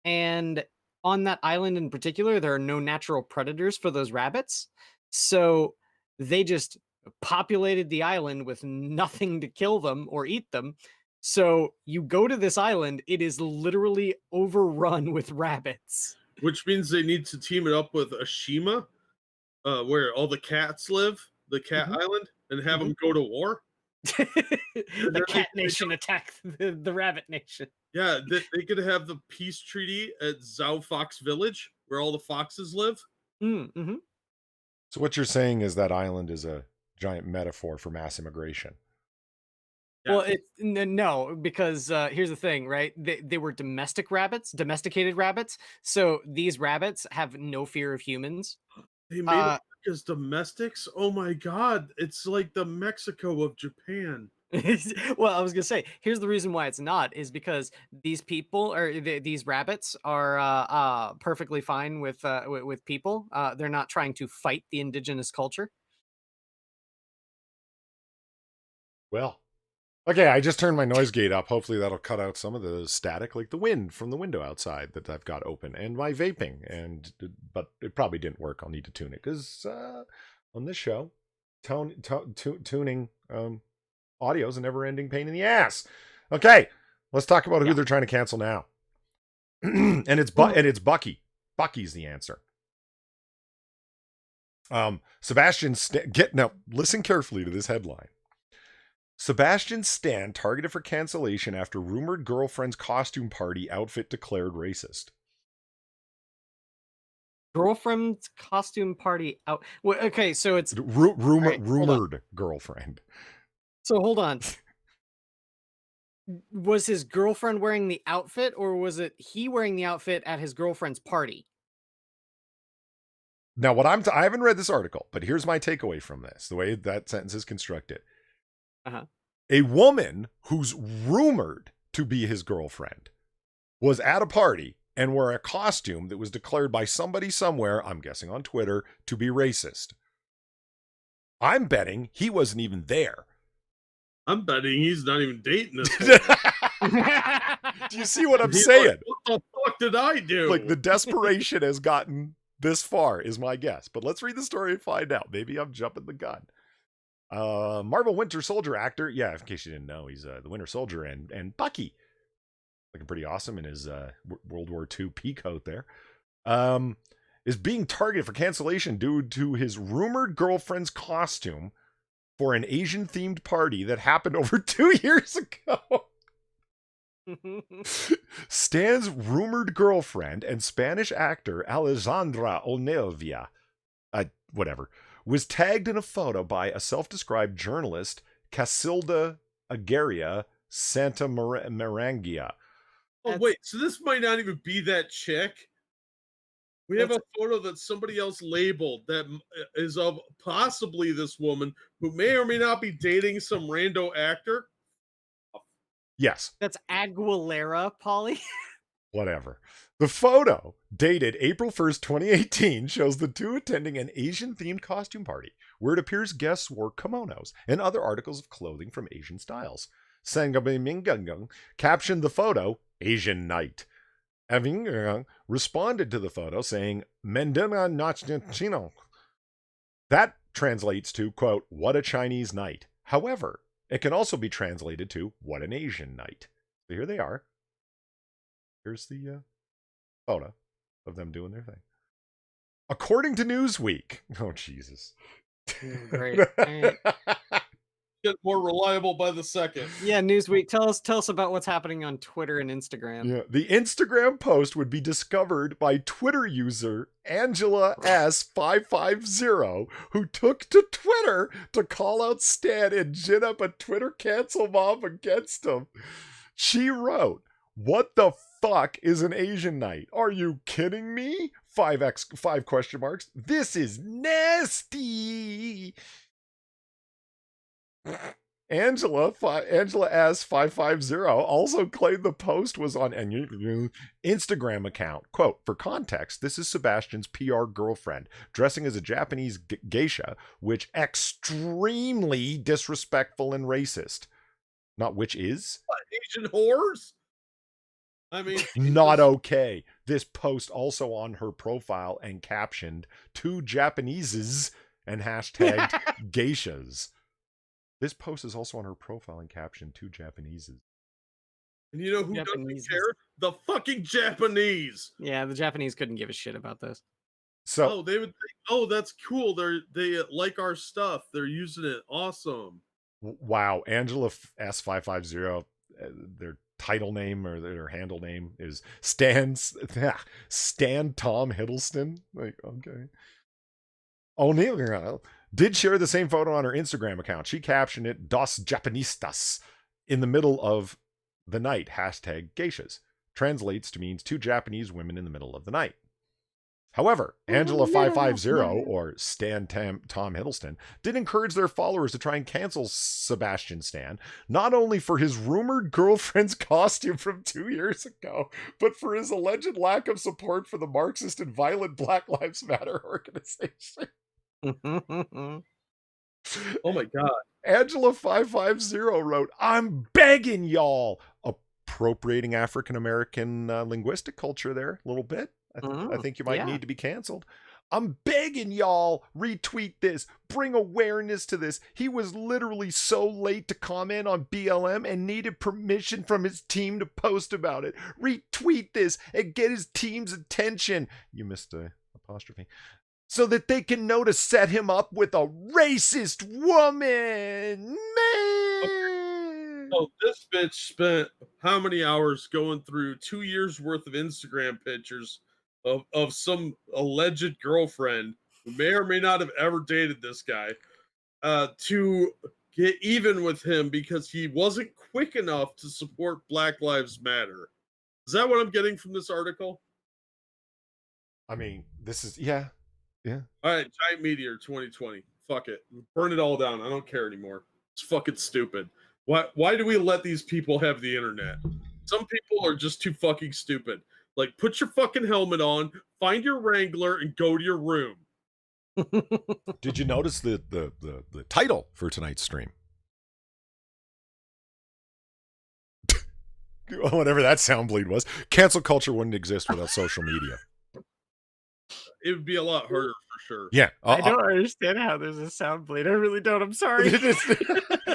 and on that island in particular, there are no natural predators for those rabbits, so they just populated the island with nothing to kill them or eat them. So you go to this island, it is literally overrun with rabbits. Which means they need to team it up with Ashima, where all the cats live, the cat island, and have them go to war. The cat nation attack the rabbit nation. Yeah, they could have the peace treaty at Zhao Fox Village, where all the foxes live. Mm-hmm. So what you're saying is that island is a giant metaphor for mass immigration. Well, Yes. no, because here's the thing, right? They were domesticated rabbits. So these rabbits have no fear of humans. They made Uh, America's domestics. Oh my god, it's like the Mexico of Japan. well, I was gonna say, here's the reason why it's not is because these people or these rabbits are perfectly fine with people. They're not trying to fight the indigenous culture. Well, okay, I just turned my noise gate up. Hopefully that'll cut out some of the static, like the wind from the window outside that I've got open, and my vaping. But it probably didn't work. I'll need to tune it because on this show, tuning audio is a never-ending pain in the ass. Okay, let's talk about who Yeah. they're trying to cancel now. and it's Bucky. Bucky's the answer. Sebastian, listen carefully to this headline. Sebastian Stan targeted for cancellation after rumored girlfriend's costume party outfit declared racist. Girlfriend's costume party out. Well, okay, so it's Rumored girlfriend. so hold on. Was his girlfriend wearing the outfit, or was it he wearing the outfit at his girlfriend's party? Now, I haven't read this article, but here's my takeaway from this, the way that sentence is constructed. Uh-huh. A woman who's rumored to be his girlfriend was at a party and wore a costume that was declared by somebody somewhere, I'm guessing on Twitter, to be racist. I'm betting he wasn't even there. I'm betting he's not even dating this. Do you see what I'm He's saying? like, what the fuck did I do? Like, the desperation has gotten this far, is my guess. But let's read the story and find out. Maybe I'm jumping the gun. Marvel Winter Soldier actor, yeah, in case you didn't know, he's the Winter Soldier and Bucky, looking pretty awesome in his World War II pea coat there, is being targeted for cancellation due to his rumored girlfriend's costume for an Asian themed party that happened over 2 years ago. Stan's rumored girlfriend and Spanish actor Alejandra Onelvia, whatever, was tagged in a photo by a self-described journalist, Casilda Agaria Santa Marangia. Oh, wait, so this might not even be that chick? We have a photo that somebody else labeled that is of possibly this woman who may or may not be dating some rando actor. Yes. That's Aguilera, Polly. Whatever. The photo, dated April 1st, 2018, shows the two attending an Asian-themed costume party, where it appears guests wore kimonos and other articles of clothing from Asian styles. Sangabiminggung captioned the photo, Asian Night. Aving responded to the photo saying, Mendena Nachino. That translates to, quote, what a Chinese night. However, it can also be translated to, what an Asian night. So here they are. Here's the photo of them doing their thing. According to Newsweek. Oh, Jesus. Great. Get more reliable by the second. Yeah, Newsweek. Tell us about what's happening on Twitter and Instagram. Yeah, the Instagram post would be discovered by Twitter user Angela S550, who took to Twitter to call out Stan and gin up a Twitter cancel mob against him. She wrote, "What the fuck is an Asian night? Are you kidding me? 5 question marks. This is nasty." Angela S550 also claimed the post was on an Instagram account. Quote, for context, this is Sebastian's PR girlfriend dressing as a Japanese geisha, which extremely disrespectful and racist. Not which is? What, Asian whores? I mean, not okay. This post also on her profile and captioned 2 Japaneses and hashtagged geishas. This post is also on her profile and captioned 2 Japaneses. And you know who doesn't care? The fucking Japanese. Yeah, the Japanese couldn't give a shit about this. So they would think, oh, that's cool. They like our stuff. They're using it. Awesome. Wow, Angela S550, their title name or their handle name is Stan Tom Hiddleston. Like, okay. O'Neill did share the same photo on her Instagram account. She captioned it "Dos Japanistas" in the middle of the night. Hashtag geishas. Translates to means 2 Japanese women in the middle of the night. However, Angela550, or Tom Hiddleston, did encourage their followers to try and cancel Sebastian Stan, not only for his rumored girlfriend's costume from 2 years ago, but for his alleged lack of support for the Marxist and violent Black Lives Matter organization. Oh my God. Angela550 wrote, "I'm begging y'all," appropriating African-American linguistic culture there a little bit. I think you might need to be canceled. "I'm begging y'all, retweet this. Bring awareness to this. He was literally so late to comment on BLM and needed permission from his team to post about it. Retweet this and get his team's attention." You missed a apostrophe. "So that they can know to set him up with a racist woman. Man." So this bitch spent how many hours going through 2 years worth of Instagram pictures of some alleged girlfriend who may or may not have ever dated this guy to get even with him because he wasn't quick enough to support Black Lives Matter. Is that what I'm getting from this article? I mean, this is, yeah. All right, Giant Meteor 2020. Fuck it. Burn it all down. I don't care anymore. It's fucking stupid. Why do we let these people have the internet? Some people are just too fucking stupid. Like, put your fucking helmet on, find your Wrangler, and go to your room. Did you notice the title for tonight's stream? Whatever that sound bleed was. Cancel culture wouldn't exist without social media. It would be a lot harder for sure. Yeah. I don't understand how there's a sound bleed. I really don't. I'm sorry.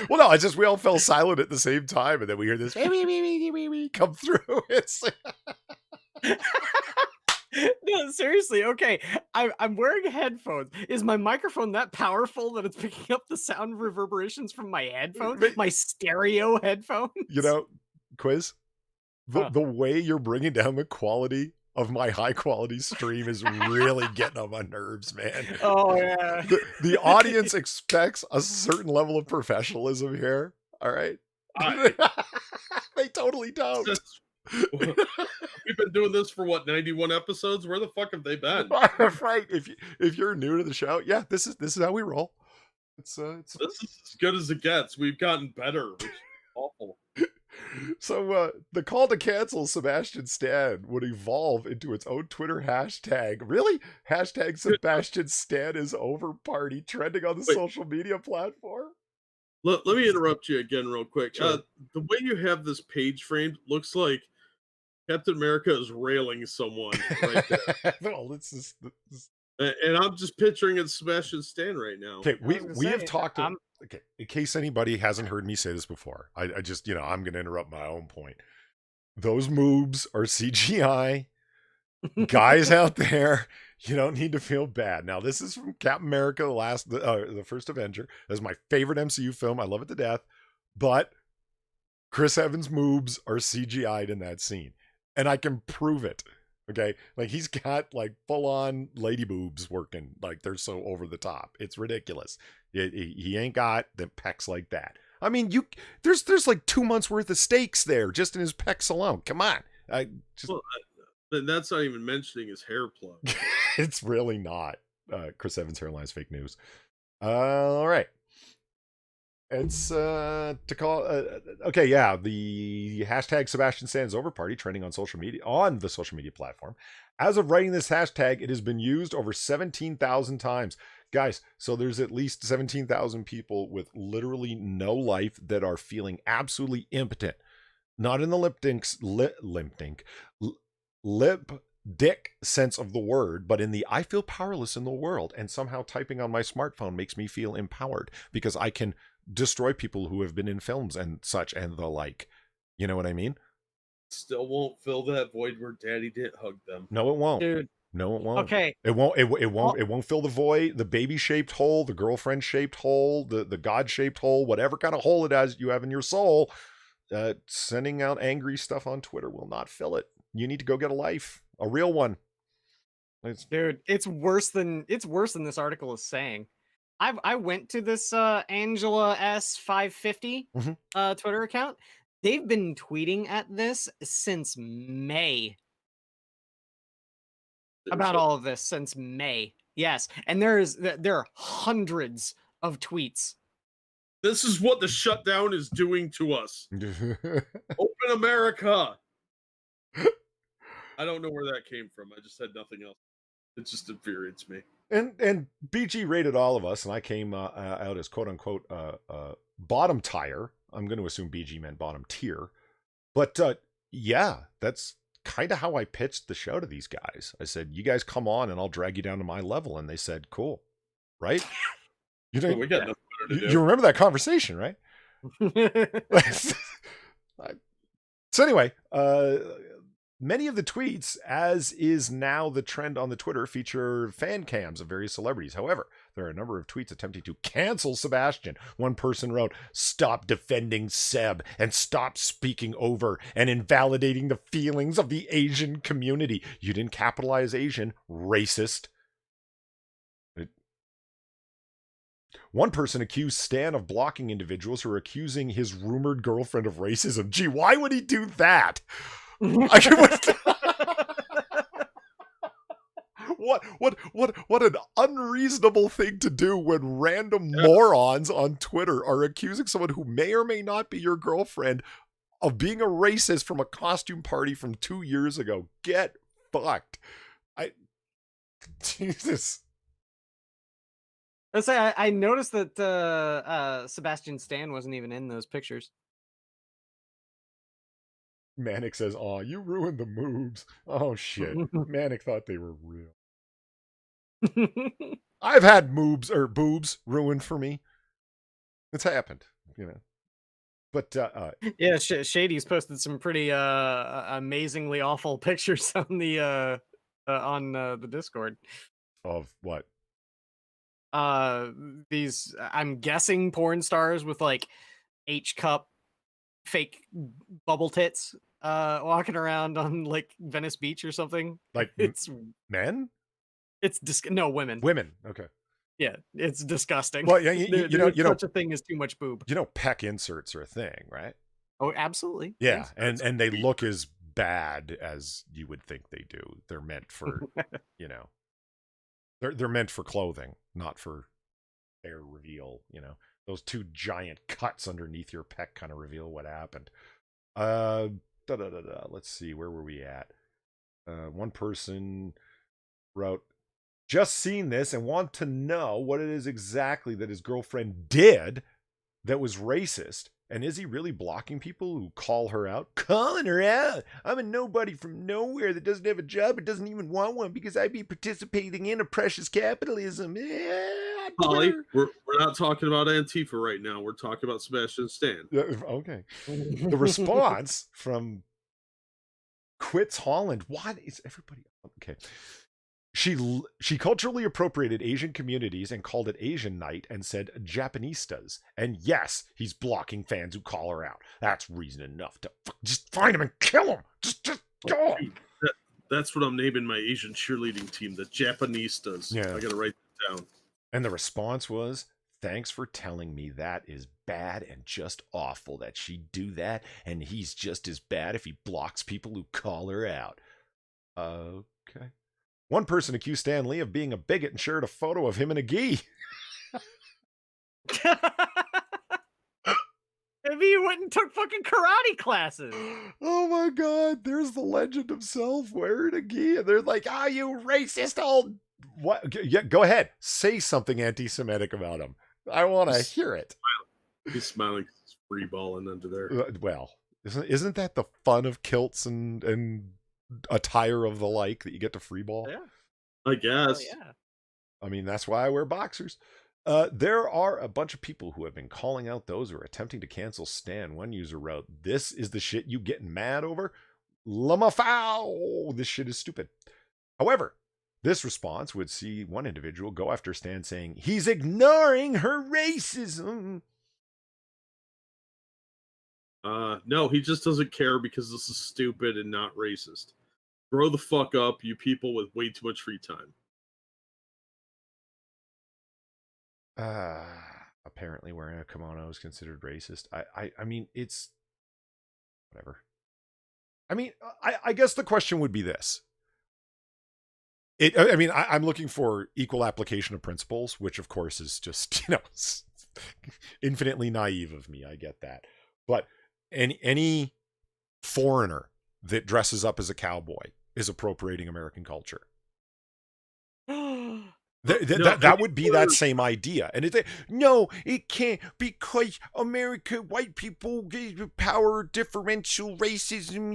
Well, no, it's just we all fell silent at the same time, and then we hear this come through. It's No, seriously. Okay, I'm wearing headphones. Is my microphone that powerful that it's picking up the sound reverberations from my headphones? My stereo headphones? You know, Quiz, the way you're bringing down the quality of my high quality stream is really getting on my nerves, man. Oh yeah. The audience expects a certain level of professionalism here. All right. They totally don't. We've been doing this for what, 91 episodes? Where the fuck have they been? Right. If you're new to the show, yeah, this is how we roll. It's this is as good as it gets. We've gotten better, which is awful. So the call to cancel Sebastian Stan would evolve into its own Twitter hashtag. Really? Hashtag Sebastian Stan is over party, trending on the social media platform. Let me interrupt you again real quick. Sure. The way you have this page framed looks like Captain America is railing someone right there. Well, this And I'm just picturing it Sebastian Stan right now. Okay, we have talked. Okay, in case anybody hasn't heard me say this before, I just, I'm going to interrupt my own point. Those moves are CGI. Guys out there, you don't need to feel bad. Now, this is from Captain America, the first Avenger. That's my favorite MCU film. I love it to death. But Chris Evans' moves are CGI'd in that scene, and I can prove it. Okay, like he's got like full-on lady boobs working, like they're so over the top. It's ridiculous. He ain't got the pecs like that. I mean, there's like 2 months worth of steaks there just in his pecs alone. Come on, Then that's not even mentioning his hair plug. It's really not. Chris Evans' hairline is fake news. All right. It's to call okay, yeah, the hashtag Sebastian Stan is over party trending on social media, on the social media platform. As of writing this hashtag, it has been used over 17,000 times. Guys, so there's at least 17,000 people with literally no life that are feeling absolutely impotent. Not in the lip dick sense of the word, but in the I feel powerless in the world, and somehow typing on my smartphone makes me feel empowered because I can destroy people who have been in films and such and the like. You know what I mean? Still won't fill that void where Daddy didn't hug them. No, it won't. Dude. No, it won't. Okay. It won't fill the void, the baby-shaped hole, the girlfriend-shaped hole, the God-shaped hole, whatever kind of hole it is you have in your soul. Sending out angry stuff on Twitter will not fill it. You need to go get a life, a real one. Dude, it's worse than this article is saying. I went to this Angela S550 Mhm. Twitter account. They've been tweeting at this since May. About all of this since May. Yes, and there are hundreds of tweets. This is what the shutdown is doing to us. Open America. I don't know where that came from. I just had nothing else. It just infuriates me. And BG rated all of us, and I came out as quote unquote bottom tier. I'm going to assume BG meant bottom tier, but yeah, that's kind of how I pitched the show to these guys. I said, "You guys come on, and I'll drag you down to my level," and they said, "Cool, right?" You Well, know, we got nothing better to do. you remember that conversation, right? So anyway, many of the tweets, as is now the trend on the Twitter, feature fan cams of various celebrities. However, there are a number of tweets attempting to cancel Sebastian. One person wrote, "Stop defending Seb and stop speaking over and invalidating the feelings of the Asian community. You didn't capitalize Asian, racist." One person accused Stan of blocking individuals who are accusing his rumored girlfriend of racism. Gee, why would he do that? What an unreasonable thing to do when random morons on Twitter are accusing someone who may or may not be your girlfriend of being a racist from a costume party from 2 years ago. Get fucked. Jesus. Let's say I noticed that Sebastian Stan wasn't even in those pictures. Manic says, "Aw, you ruined the moves." Oh shit. Manic thought they were real. I've had boobs ruined for me. It's happened, you know. But yeah, Shady's posted some pretty amazingly awful pictures on the Discord. Of what? These I'm guessing porn stars with like H cup fake bubble tits walking around on like Venice Beach or something. Like it's men? No, women. Women. Okay. Yeah, it's disgusting. Well, yeah, you know, such a thing as too much boob. You know, peck inserts are a thing, right? Oh, absolutely. Yeah, yes. and they look as bad as you would think they do. They're meant for, you know, they're meant for clothing, not for hair reveal. You know, those two giant cuts underneath your pec kind of reveal what happened. Let's see, where were we at? One person wrote, "Just seen this and want to know what it is exactly that his girlfriend did that was racist. And is he really blocking people who call her out?" Calling her out? "I'm a nobody from nowhere that doesn't have a job and doesn't even want one because I'd be participating in a precious capitalism." Holly, we're not talking about Antifa right now. We're talking about Sebastian Stan. Okay. The response from Quits Holland. What is everybody? Okay. She culturally appropriated Asian communities and called it Asian Night and said Japanistas. And yes, he's blocking fans who call her out. That's reason enough to just find him and kill him. Just go. That's what I'm naming my Asian cheerleading team, the Japanistas. Yeah. I gotta write that down. And the response was, "Thanks for telling me that is bad and just awful that she'd do that, and he's just as bad if he blocks people who call her out." Okay. One person accused Stan Lee of being a bigot and shared a photo of him and a gi. Maybe he went and took fucking karate classes. Oh my god, there's the legend himself wearing a gi, and they're like, "Ah, you racist old..." What? Yeah, go ahead. Say something anti-Semitic about him. I want to hear it. He's smiling, free balling under there. Well, isn't that the fun of kilts and attire of the like, that you get to free ball? Yeah, I guess. yeah. I mean, that's why I wear boxers. There are a bunch of people who have been calling out those who are attempting to cancel Stan. One user wrote, "This is the shit you getting mad over? Lamafau! This shit is stupid." However, this response would see one individual go after Stan saying, "He's ignoring her racism." No, he just doesn't care because this is stupid and not racist. Grow the fuck up, you people with way too much free time. Apparently wearing a kimono is considered racist. I mean, it's whatever. I mean, I guess the question would be this. I'm looking for equal application of principles, which of course is just, infinitely naive of me. I get that. But any foreigner that dresses up as a cowboy is appropriating American culture. That would be that same idea. And no, it can't, because America, white people, power differential racism.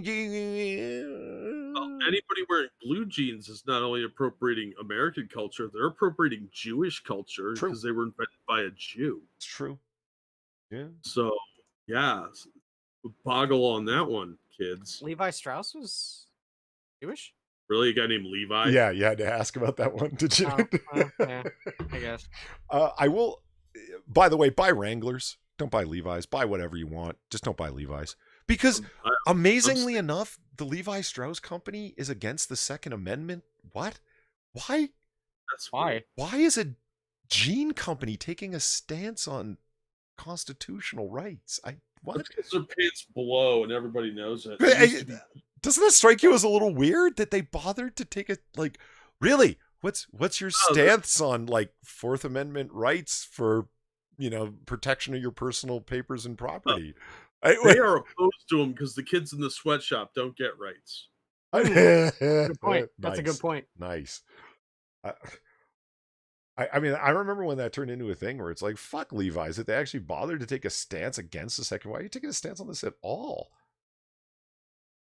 Well, anybody wearing blue jeans is not only appropriating American culture, they're appropriating Jewish culture because they were invented by a Jew. It's true. Yeah. So, yeah, boggle on that one, kids. Levi Strauss was Jewish? Really, a guy named Levi? Yeah, you had to ask about that one, did you? Yeah, I guess. I will, by the way, buy Wranglers. Don't buy Levi's. Buy whatever you want. Just don't buy Levi's. Because, amazingly enough, the Levi Strauss Company is against the Second Amendment. What? Why? That's why. Why is a jean company taking a stance on constitutional rights? What? Because their pants blow and everybody knows it. Doesn't that strike you as a little weird that they bothered to take it? Like, really? What's your stance on like Fourth Amendment rights for, protection of your personal papers and property? They are opposed to them because the kids in the sweatshop don't get rights. Good point. That's a good point. Nice. I mean, I remember when that turned into a thing where it's like, fuck Levi's, that they actually bothered to take a stance against the second. Why are you taking a stance on this at all?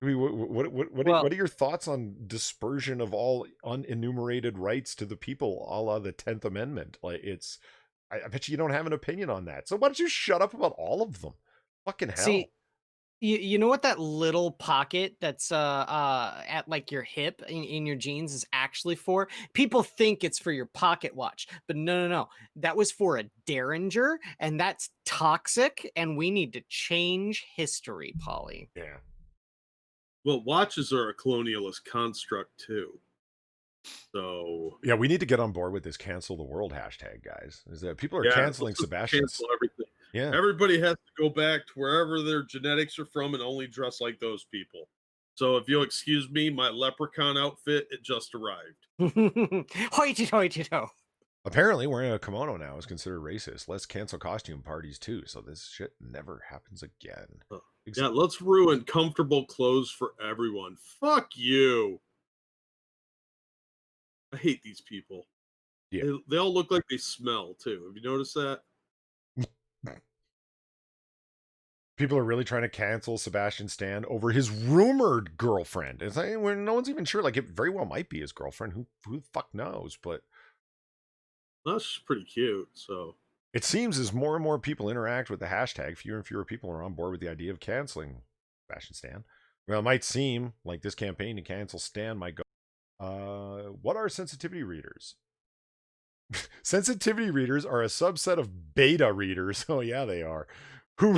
I mean, what are your thoughts on dispersion of all unenumerated rights to the people, a la the 10th Amendment? Like, I bet you don't have an opinion on that. So why don't you shut up about all of them? Fucking hell. See, you know what that little pocket that's at like your hip in your jeans is actually for? People think it's for your pocket watch, but no. That was for a Derringer, and that's toxic, and we need to change history, Polly. Yeah. Well, watches are a colonialist construct too. So yeah, we need to get on board with this cancel the world hashtag, guys. Is that people are canceling Sebastian? Cancel everything. Yeah. Everybody has to go back to wherever their genetics are from and only dress like those people. So if you'll excuse me, my leprechaun outfit, it just arrived. Hoity-toity-to. Apparently wearing a kimono now is considered racist. Let's cancel costume parties too, so this shit never happens again. Yeah, let's ruin comfortable clothes for everyone. Fuck you. I hate these people. Yeah. They all look like they smell too. Have you noticed that? People are really trying to cancel Sebastian Stan over his rumored girlfriend. It's like, no one's even sure. Like, it very well might be his girlfriend. Who the fuck knows? But that's pretty cute. So it seems as more and more people interact with the hashtag, fewer and fewer people are on board with the idea of canceling Sebastian Stan. Well, it might seem like this campaign to cancel Stan might go. What are sensitivity readers? Sensitivity readers are a subset of beta readers. Oh yeah, they are. Who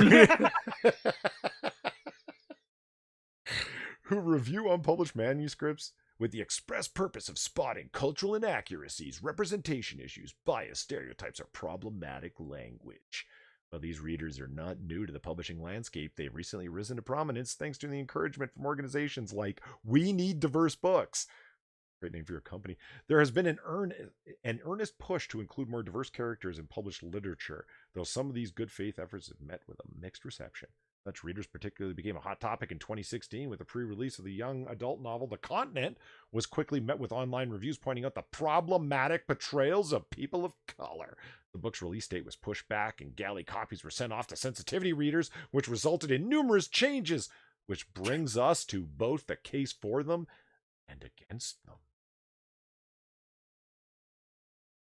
review unpublished manuscripts with the express purpose of spotting cultural inaccuracies, representation issues, bias, stereotypes, or problematic language. While these readers are not new to the publishing landscape, they've recently risen to prominence thanks to the encouragement from organizations like We Need Diverse Books. Great name for your company. There has been an earnest push to include more diverse characters in published literature, though some of these good faith efforts have met with a mixed reception. Such readers particularly became a hot topic in 2016 with the pre-release of the young adult novel The Continent was quickly met with online reviews pointing out the problematic portrayals of people of color. The book's release date was pushed back and galley copies were sent off to sensitivity readers, which resulted in numerous changes, which brings us to both the case for them and against them.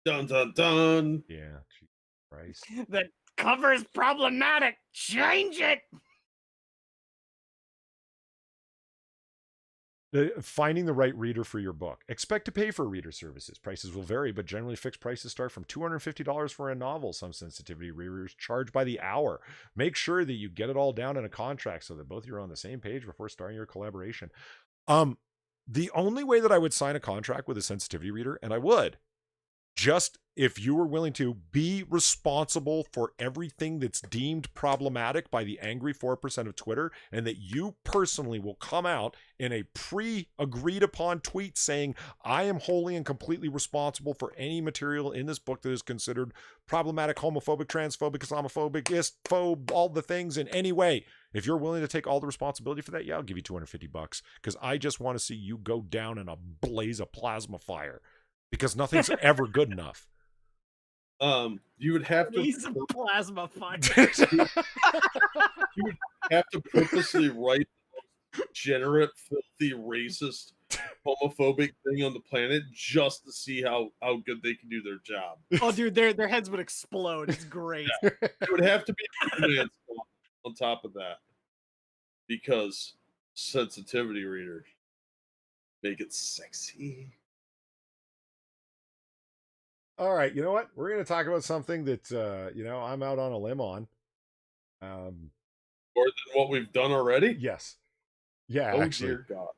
Dun dun dun. Yeah, Jesus Christ. The cover is problematic. Change it. Finding the right reader for your book. Expect to pay for reader services. Prices will vary, but generally fixed prices start from $250 for a novel. Some sensitivity readers charge by the hour. Make sure that you get it all down in a contract so that both of you are on the same page before starting your collaboration. The only way that I would sign a contract with a sensitivity reader, and I would, just if you were willing to be responsible for everything that's deemed problematic by the angry 4% of Twitter, and that you personally will come out in a pre-agreed upon tweet saying, I am wholly and completely responsible for any material in this book that is considered problematic, homophobic, transphobic, Islamophobic, istphobe, all the things in any way. If you're willing to take all the responsibility for that, yeah, I'll give you $250 because I just want to see you go down in a blaze of plasma fire. Because nothing's ever good enough. You would have to. He's a plasma fire. You would have to purposely write the most degenerate, filthy, racist, homophobic thing on the planet just to see how good they can do their job. Oh, dude, their heads would explode. It's great. Yeah. It would have to be romance on top of that, because sensitivity readers make it sexy. All right, you know what? We're going to talk about something that I'm out on a limb on. More than what we've done already? Yes. Yeah, Oh, actually. dear God.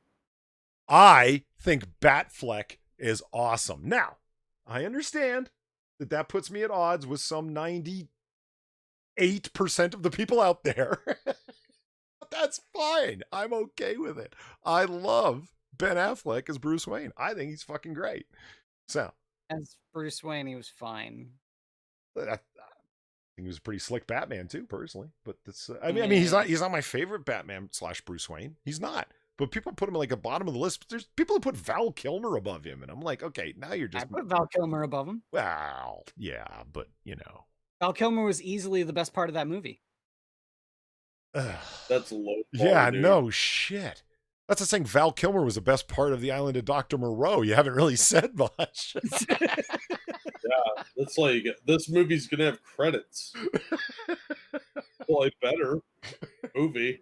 I think Affleck is awesome. Now, I understand that puts me at odds with some 98% of the people out there. But that's fine. I'm okay with it. I love Ben Affleck as Bruce Wayne. I think he's fucking great. So, As Bruce Wayne, he was fine. I think he was a pretty slick Batman too, personally. But that's I mean he's not my favorite Batman / Bruce Wayne. He's not. But people put him like at the bottom of the list. There's people who put Val Kilmer above him, and I'm like, okay, now you're just. I put Val Kilmer above him. Well, yeah, but Val Kilmer was easily the best part of that movie. That's low. Yeah, dude. No shit. That's the saying. Val Kilmer was the best part of the Island of Dr. Moreau. You haven't really said much. Yeah, that's like, this movie's gonna have credits. Well, I better. Movie.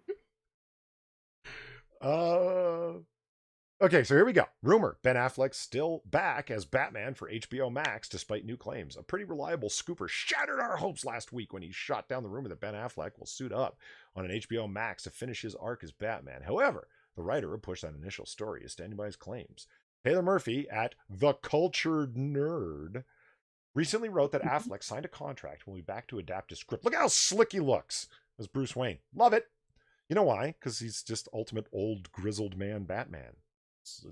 Okay, so here we go. Rumor: Ben Affleck's still back as Batman for HBO Max despite new claims. A pretty reliable scooper shattered our hopes last week when he shot down the rumor that Ben Affleck will suit up on an HBO Max to finish his arc as Batman. However, the writer who pushed that initial story is standing by his claims. Taylor Murphy at The Cultured Nerd recently wrote that Affleck signed a contract and will be back to adapt his script. Look at how slick he looks as Bruce Wayne. Love it. You know why? Because he's just ultimate old grizzled man Batman. It's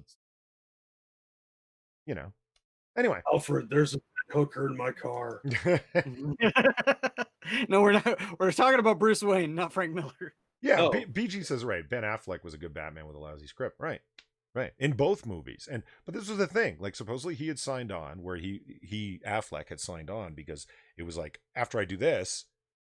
Anyway. Alfred, there's a hooker in my car. No, we're not. We're talking about Bruce Wayne, not Frank Miller. Yeah, oh. BG says right. Ben Affleck was a good Batman with a lousy script. Right. In both movies. But this was the thing. Like, supposedly he had signed on, where Affleck had signed on because it was like, after I do this,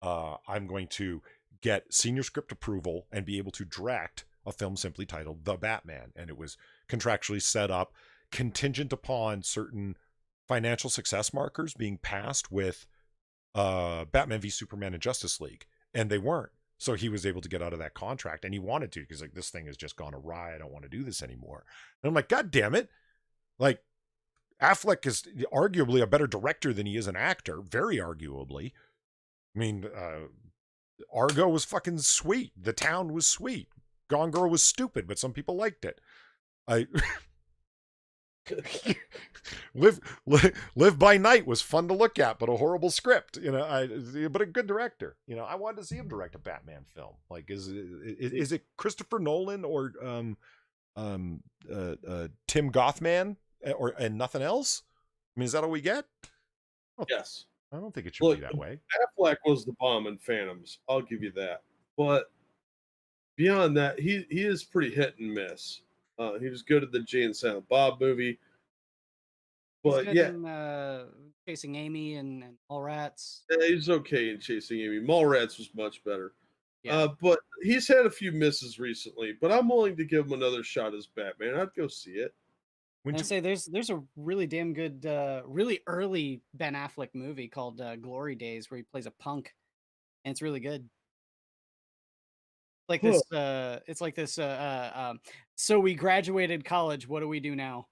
I'm going to get senior script approval and be able to direct a film simply titled The Batman. And it was contractually set up contingent upon certain financial success markers being passed with Batman v Superman and Justice League. And they weren't. So he was able to get out of that contract, and he wanted to, because like, this thing has just gone awry. I don't want to do this anymore. And I'm like, God damn it. Like, Affleck is arguably a better director than he is an actor. Very arguably. I mean, Argo was fucking sweet. The Town was sweet. Gone Girl was stupid, but some people liked it. Live by Night was fun to look at, but a horrible script, but a good director. I wanted to see him direct a Batman film. Like, is it Christopher Nolan or Tim Gothman and nothing else? I mean, is that all we get? Yes. I don't think it should be that way. Affleck was the bomb in Phantoms. I'll give you that. But beyond that, he is pretty hit and miss. He was good at the Jay and Silent Bob movie. But yeah. In, Chasing Amy and Mallrats. Yeah, he's okay in Chasing Amy. Mallrats was much better. Yeah. But he's had a few misses recently. But I'm willing to give him another shot as Batman. I'd go see it. I say there's a really damn good, really early Ben Affleck movie called Glory Days, where he plays a punk, and it's really good. Like this, it's like this. So we graduated college. What do we do now?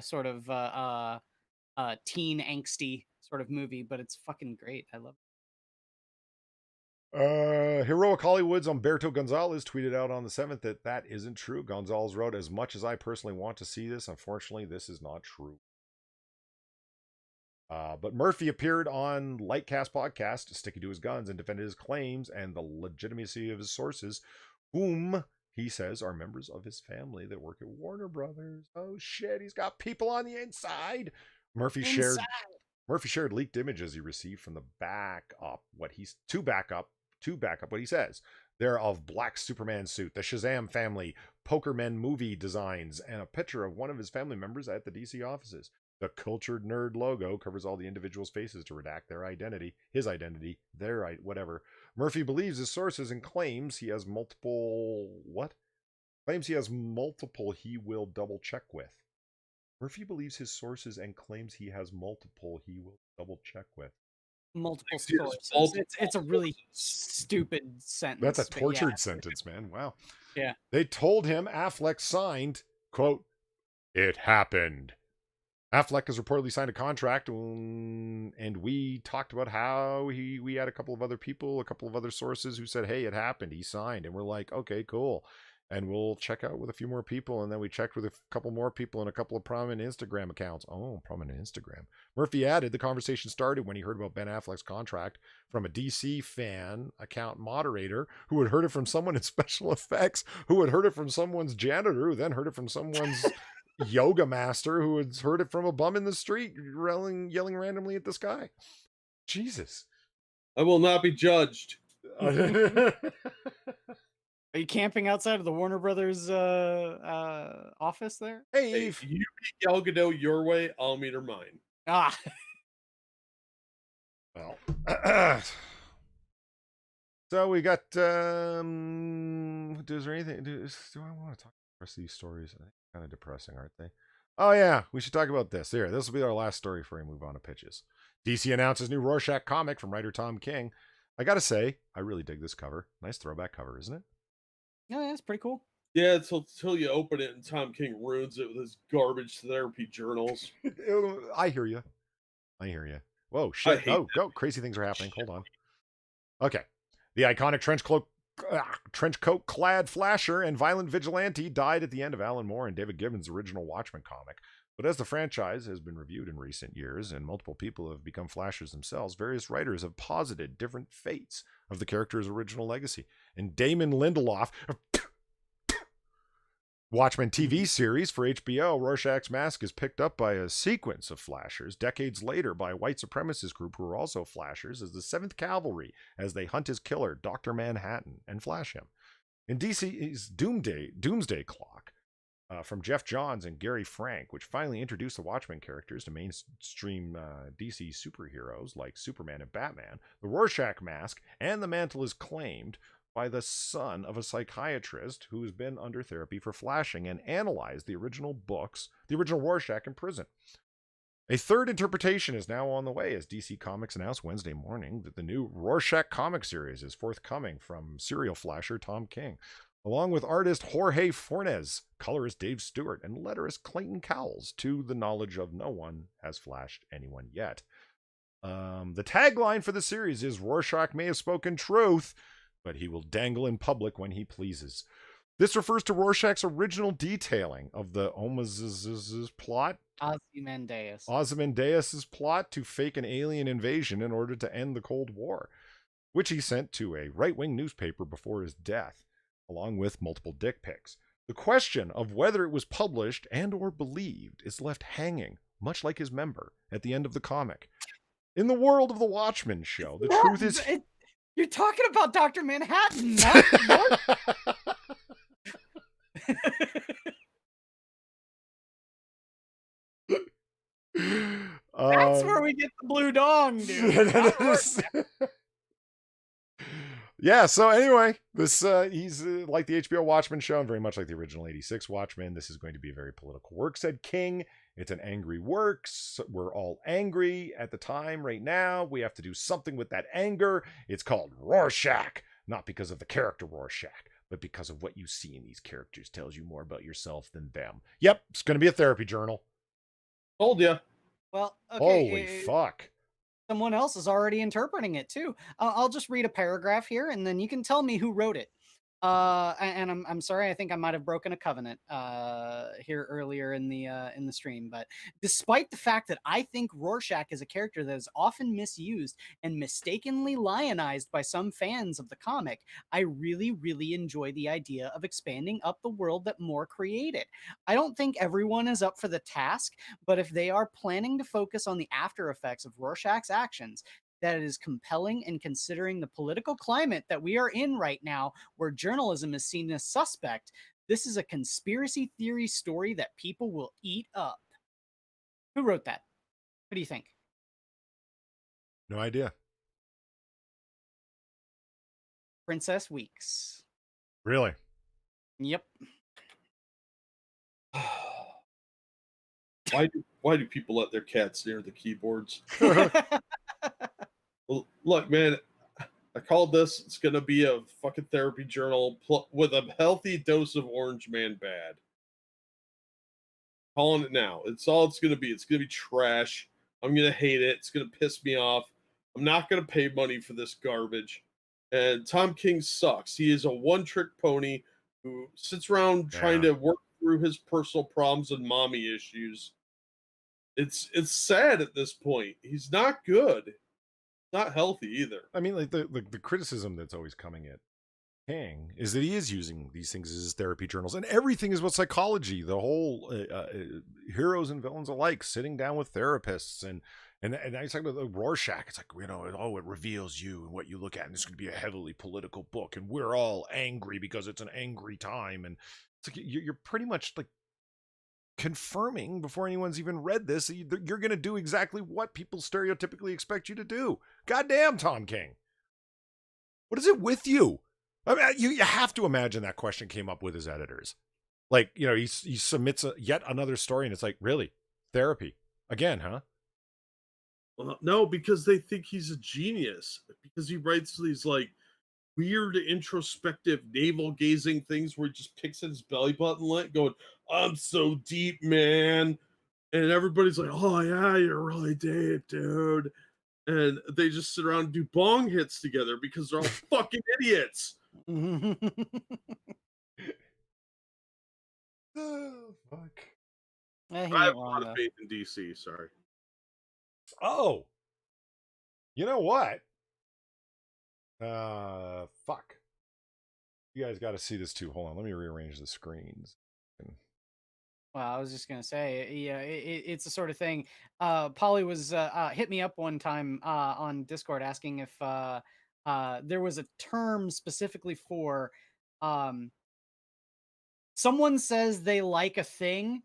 Sort of teen angsty sort of movie, but it's fucking great. I love it. Heroic Hollywood's Humberto Gonzalez tweeted out on the 7th that isn't true. Gonzalez wrote, as much as I personally want to see this, unfortunately, this is not true. But Murphy appeared on Lightcast podcast, sticking to his guns and defended his claims and the legitimacy of his sources, whom he says are members of his family that work at Warner Brothers. Oh shit, he's got people on the inside. Murphy shared leaked images he received from the backup what he says. They're of Black Superman suit, the Shazam family, Pokermen movie designs, and a picture of one of his family members at the DC offices. The Cultured Nerd logo covers all the individuals' faces to redact their identity, his identity, their whatever. Murphy believes his sources and claims he has multiple he will double check with. Murphy believes his sources and claims he has multiple he will double check with. Multiple Yes, sources. multiple It's a really stupid sentence. That's a but tortured yeah. sentence, man. Wow. Yeah. They told him Affleck signed, quote, "It happened." Affleck has reportedly signed a contract, and we talked about how we had a couple of other sources who said, hey, it happened. He signed. And we're like, okay, cool. And we'll check out with a few more people. And then we checked with a couple more people and a couple of prominent Instagram accounts. Oh, prominent Instagram. Murphy added the conversation started when he heard about Ben Affleck's contract from a DC fan account moderator who had heard it from someone in special effects, who had heard it from someone's janitor, who then heard it from someone's yoga master, who had heard it from a bum in the street yelling randomly at the sky. Jesus. I will not be judged. Are you camping outside of the Warner Brothers office there? Hey, Hey, Eve. you meet Gal Gadot your way, I'll meet her mine. Ah. Well, so we got. Is there anything? Do I want to talk about the rest of these stories? I think kind of depressing, aren't they? Oh yeah, we should talk about this. Here, this will be our last story before we move on to pitches. DC announces new Rorschach comic from writer Tom King. I gotta say, I really dig this cover. Nice throwback cover, isn't it? Yeah, that's pretty cool. Yeah, until you open it and Tom King ruins it with his garbage therapy journals. I hear you. Whoa, shit. Oh, go. Crazy things are happening. Hold on. Okay. The iconic trench coat clad flasher and violent vigilante died at the end of Alan Moore and David Gibbons' original Watchmen comic. But as the franchise has been reviewed in recent years and multiple people have become flashers themselves, various writers have posited different fates of the character's original legacy. In Damon Lindelof, Watchmen TV series for HBO, Rorschach's mask is picked up by a sequence of flashers decades later by a white supremacist group who are also flashers as the 7th Cavalry as they hunt his killer, Dr. Manhattan, and flash him. In DC's Doomsday Clock, from Jeff Johns and Gary Frank, which finally introduced the Watchmen characters to mainstream DC superheroes like Superman and Batman, the Rorschach mask and the mantle is claimed by the son of a psychiatrist who's been under therapy for flashing and analyzed the original Rorschach in prison. A third interpretation is now on the way as DC Comics announced Wednesday morning that the new Rorschach comic series is forthcoming from serial flasher Tom King, along with artist Jorge Fornes, colorist Dave Stewart, and letterist Clayton Cowles, to the knowledge of no one has flashed anyone yet. The tagline for the series is Rorschach may have spoken truth, but he will dangle in public when he pleases. This refers to Rorschach's original detailing of the Ozymandias plot. Ozymandias' plot to fake an alien invasion in order to end the Cold War, which he sent to a right-wing newspaper before his death, along with multiple dick pics. The question of whether it was published and or believed is left hanging, much like his member, at the end of the comic. In the world of the Watchmen show, the truth is... You're talking about Dr. Manhattan, not That's where we get the blue dong, dude. Yeah, so anyway, this he's like the HBO Watchmen show and very much like the original 86 Watchmen. This is going to be a very political work, said King. It's an angry work. We're all angry at the time right now. We have to do something with that anger. It's called Rorschach, not because of the character Rorschach, but because of what you see in these characters tells you more about yourself than them. Yep, it's going to be a therapy journal. Told ya. Well, okay. Holy fuck. someone else is already interpreting it too. I'll just read a paragraph here, and then you can tell me who wrote it. And I'm sorry, I think I might have broken a covenant here earlier in the stream. But despite the fact that I think Rorschach is a character that is often misused and mistakenly lionized by some fans of the comic, I really, really enjoy the idea of expanding up the world that Moore created. I don't think everyone is up for the task, but if they are planning to focus on the after effects of Rorschach's actions, that is compelling and considering the political climate that we are in right now, where journalism is seen as suspect, this is a conspiracy theory story that people will eat up. Who wrote that? What do you think? No idea. Princess Weeks. Really? Yep. Why do people let their cats near the keyboards? Well, look, man, I called this. It's gonna be a fucking therapy journal with a healthy dose of Orange Man bad. Calling it now. It's all it's gonna be. It's gonna be trash. I'm gonna hate it. It's gonna piss me off. I'm not gonna pay money for this garbage. And Tom King sucks. He is a one-trick pony who sits around trying Yeah. to work through his personal problems and mommy issues. It's sad at this point. He's not good. Not healthy either. I mean, like the criticism that's always coming at King is that he is using these things as his therapy journals, and everything is about psychology. The whole heroes and villains alike sitting down with therapists, and I was talking about the Rorschach. It's like, you know, it reveals you and what you look at, and it's going to be a heavily political book, and we're all angry because it's an angry time, and it's like you're pretty much like confirming before anyone's even read this that you're going to do exactly what people stereotypically expect you to do. Goddamn, Tom King. What is it with you? I mean, you have to imagine that question came up with his editors. Like, you know, he submits yet another story, and it's like, really? Therapy? Again, huh? Well, no, because they think he's a genius. Because he writes these like weird introspective navel gazing things where he just picks at his belly button going, I'm so deep, man. And everybody's like, oh yeah, you're really deep, dude. And they just sit around and do bong hits together because they're all fucking idiots. Oh, fuck. He I ain't have a wrong, lot though. of faith in DC, sorry. Oh, you know what? Fuck. You guys got to see this too. Hold on, let me rearrange the screens. Well, I was just gonna say, yeah, it's the sort of thing. Polly was hit me up one time on Discord asking if there was a term specifically for um, someone says they like a thing,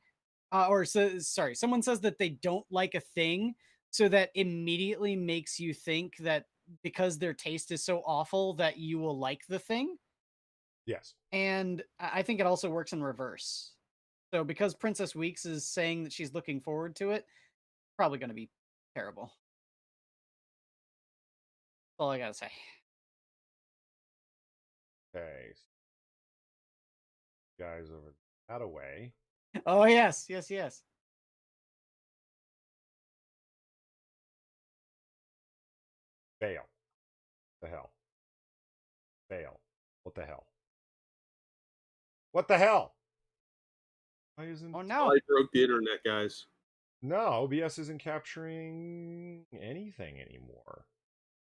sorry, someone says that they don't like a thing, so that immediately makes you think that because their taste is so awful that you will like the thing. Yes. And I think it also works in reverse. So because Princess Weeks is saying that she's looking forward to it, probably going to be terrible. That's all I got to say. Okay. Guys over that away. Oh, yes, yes, yes. Fail. The hell. Fail. What the hell? What the hell? Why isn't... Oh, no. I broke the internet, guys. No, OBS isn't capturing anything anymore.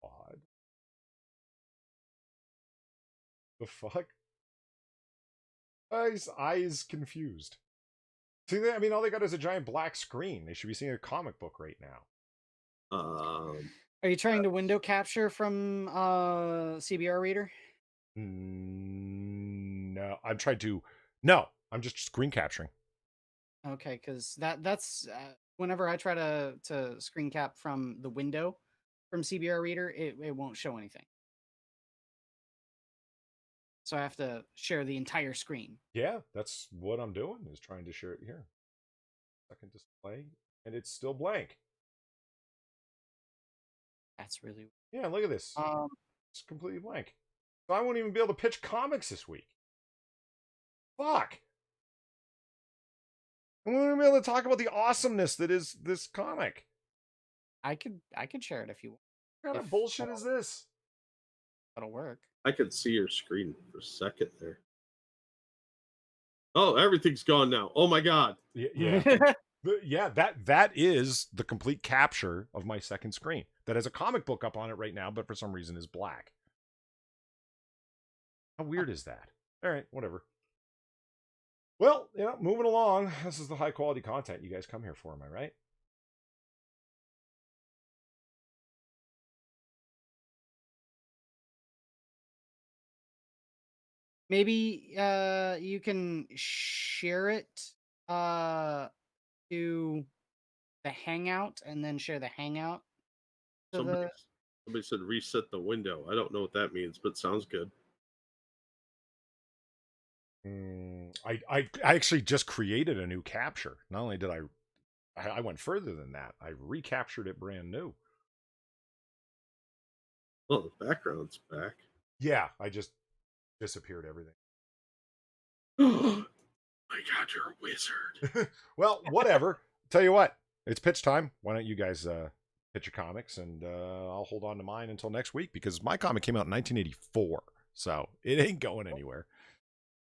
Odd. The fuck? His eyes confused. See, I mean, all they got is a giant black screen. They should be seeing a comic book right now. Are you trying to window capture from CBR Reader? No, I'm trying to... No, I'm just screen capturing. Okay, because that's whenever I try to screen cap from the window from CBR Reader, it won't show anything. So I have to share the entire screen. Yeah, that's what I'm doing, is trying to share it here. Second display, and it's still blank. That's really... Yeah, look at this. It's completely blank. So I won't even be able to pitch comics this week. Fuck. I won't even be able to talk about the awesomeness that is this comic. I could share it if you want. What kind of If bullshit is this? that'll work. I could see your screen for a second there. Oh, everything's gone now. Oh my god. Yeah. Yeah, that is the complete capture of my second screen. That has a comic book up on it right now, but for some reason is black. How weird is that? All right, whatever. Well, moving along. This is the high quality content you guys come here for, am I right? Maybe you can share it to the Hangout and then share the Hangout to Somebody, the. somebody said reset the window. I don't know what that means, but sounds good. I actually just created a new capture. Not only did I went further than that. I recaptured it brand new. Oh, the background's back. Yeah, I just disappeared everything. My god, you're a wizard. Well, whatever. Tell you what, it's pitch time. Why don't you guys pitch your comics, and I'll hold on to mine until next week because my comic came out in 1984, so it ain't going anywhere.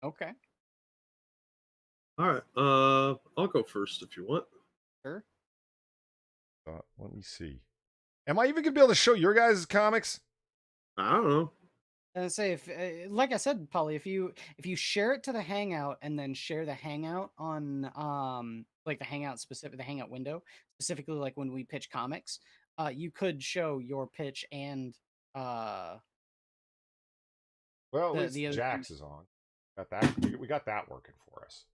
Okay. All right. I'll go first if you want. Sure. Let me see. Am I even gonna be able to show your guys' comics? I don't know. And say if, like I said, Polly, if you share it to the Hangout and then share the Hangout on like the Hangout window, specifically like when we pitch comics, you could show your pitch and Well, at least the other Jax is on. Got that. We got that working for us.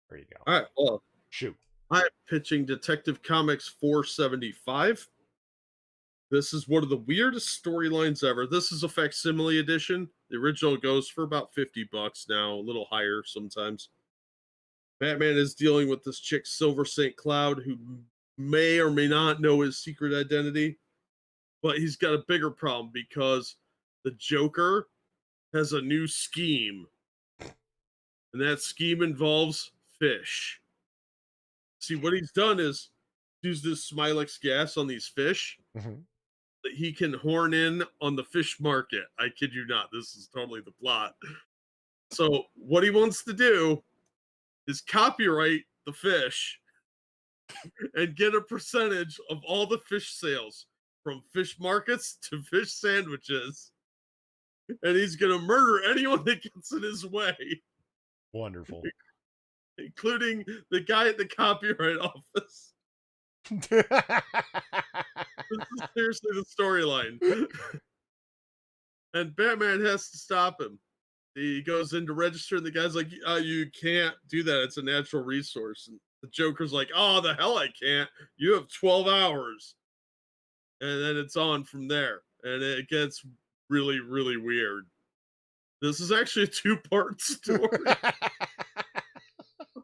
There you go. All right. Well, Shoot. I'm pitching Detective Comics 475. This is one of the weirdest storylines ever. This is a facsimile edition. The original goes for about $50 now, a little higher sometimes. Batman is dealing with this chick, Silver St. Cloud, who may or may not know his secret identity, but he's got a bigger problem because the Joker has a new scheme, and that scheme involves fish. See, what he's done is use this Smilex gas on these fish that he can horn in on the fish market. I kid you not. This is totally the plot. So what he wants to do is copyright the fish and get a percentage of all the fish sales, from fish markets to fish sandwiches. And he's going to murder anyone that gets in his way, Wonderful. including the guy at the copyright office. This is seriously the storyline. And Batman has to stop him. He goes in to register, and the guy's like, you can't do that. It's a natural resource. And the Joker's like, oh, the hell I can't. You have 12 hours. And then it's on from there. And it gets really, really weird. This is actually a 2-part story.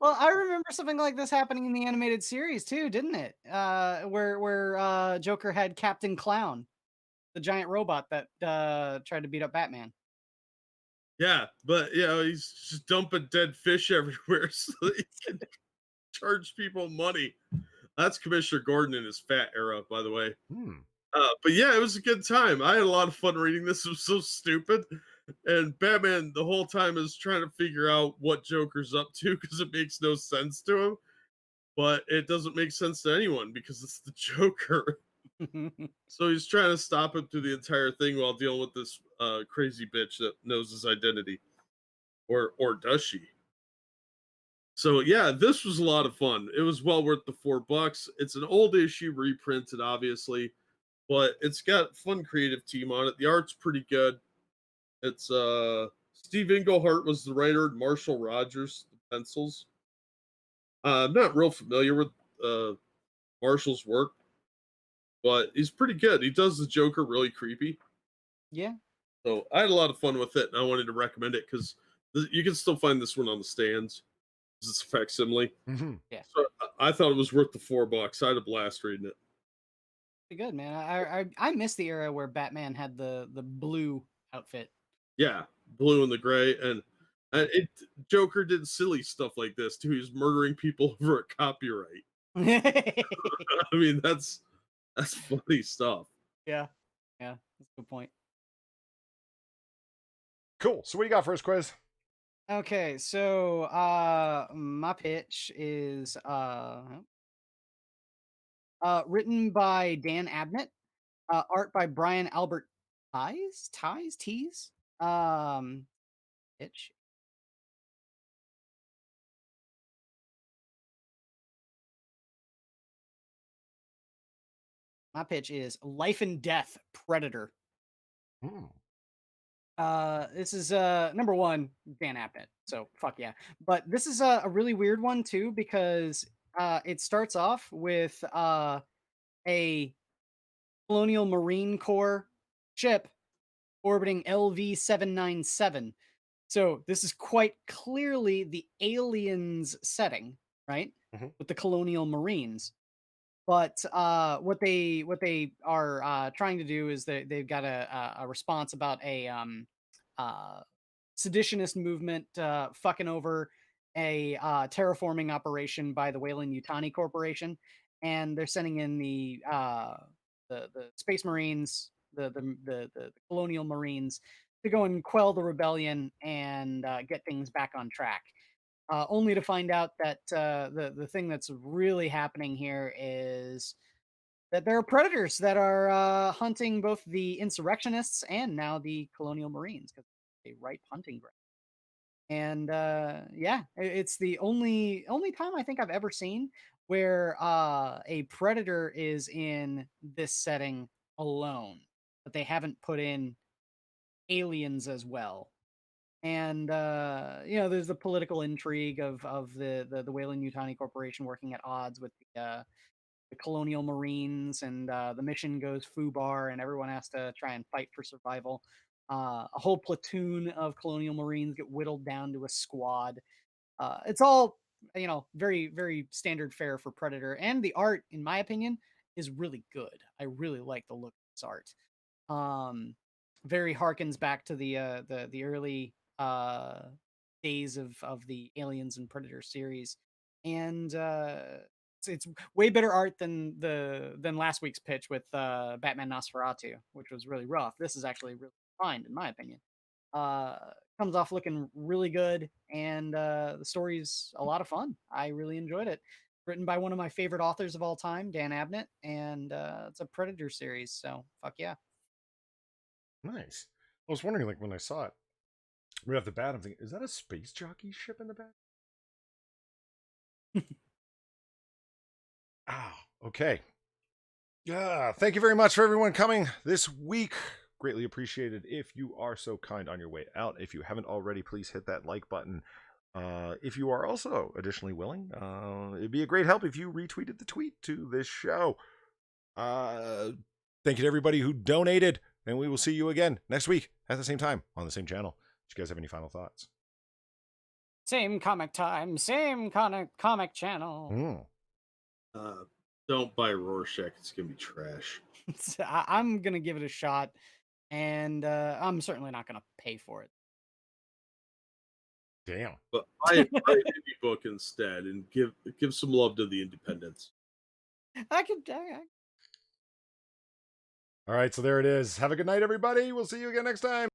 Well, I remember something like this happening in the animated series too, didn't it? Where Joker had Captain Clown, the giant robot that tried to beat up Batman. Yeah, but he's just dumping dead fish everywhere so he can charge people money. That's Commissioner Gordon in his fat era, by the way. But yeah, it was a good time. I had a lot of fun reading this. It was so stupid. And Batman the whole time is trying to figure out what Joker's up to because it makes no sense to him. But it doesn't make sense to anyone because it's the Joker. So he's trying to stop him through the entire thing while dealing with this crazy bitch that knows his identity. Or does she? So yeah, this was a lot of fun. It was well worth the $4. It's an old issue reprinted, obviously, but it's got fun creative team on it. The art's pretty good. It's Steve Englehart was the writer, Marshall Rogers the pencils. I'm not real familiar with Marshall's work, but he's pretty good. He does the Joker really creepy. Yeah. So I had a lot of fun with it, and I wanted to recommend it because you can still find this one on the stands. It's a facsimile. Yeah. So I thought it was worth the $4. I had a blast reading it. Pretty good, man. I miss the era where Batman had the blue outfit. Yeah, blue and the gray, and Joker did silly stuff like this too. He's murdering people over a copyright. I mean, that's That's funny stuff. Yeah, that's a good point. Cool. So what do you got for us, Quiz? Okay, so my pitch is written by Dan Abnett, art by Brian Albert Tees. Um, pitch. My pitch is Life and Death Predator. Hmm. This is number one, Dan Abnett. So fuck yeah. But this is a really weird one too because it starts off with a Colonial Marine Corps ship orbiting LV-797. So this is quite clearly the aliens setting, right? Mhm. With the Colonial Marines. But what they are trying to do is they've got a response about a uh, seditionist movement fucking over a terraforming operation by the Weyland Yutani Corporation, and they're sending in the Space Marines, the Colonial Marines, to go and quell the rebellion and get things back on track. Only to find out that the thing that's really happening here is that there are predators that are hunting both the insurrectionists and now the Colonial Marines because they ripe hunting ground. And yeah, it's the only time I think I've ever seen where a predator is in this setting alone, but they haven't put in aliens as well. And there's the political intrigue of the Weyland Yutani Corporation working at odds with the Colonial Marines, and the mission goes foobar, and everyone has to try and fight for survival. A whole platoon of Colonial Marines get whittled down to a squad. It's all very very standard fare for Predator, and the art, in my opinion, is really good. I really like the look of this art. Um, Very harkens back to the early days of the Aliens and Predator series, and it's way better art than last week's pitch with Batman Nosferatu, which was really rough. This is actually really fine, in my opinion. Uh, Comes off looking really good, and the story's a lot of fun. I really enjoyed it. Written by one of my favorite authors of all time, Dan Abnett, and it's a Predator series, so fuck yeah. Nice. I was wondering, like, when I saw it right off the bat, I'm thinking, is that a space jockey ship in the back? Ah, okay. Yeah, thank you very much for everyone coming this week. Greatly appreciated. If you are so kind on your way out, if you haven't already, please hit that like button. If you are also additionally willing, it'd be a great help if you retweeted the tweet to this show. Thank you to everybody who donated, and we will see you again next week at the same time on the same channel. Do you guys have any final thoughts? Same comic time, same comic channel. Don't buy Rorschach. It's gonna be trash. I'm gonna give it a shot, and I'm certainly not gonna pay for it. Damn. But buy an indie book instead, and give some love to the independents. I could. All right, so there it is. Have a good night, everybody. We'll see you again next time.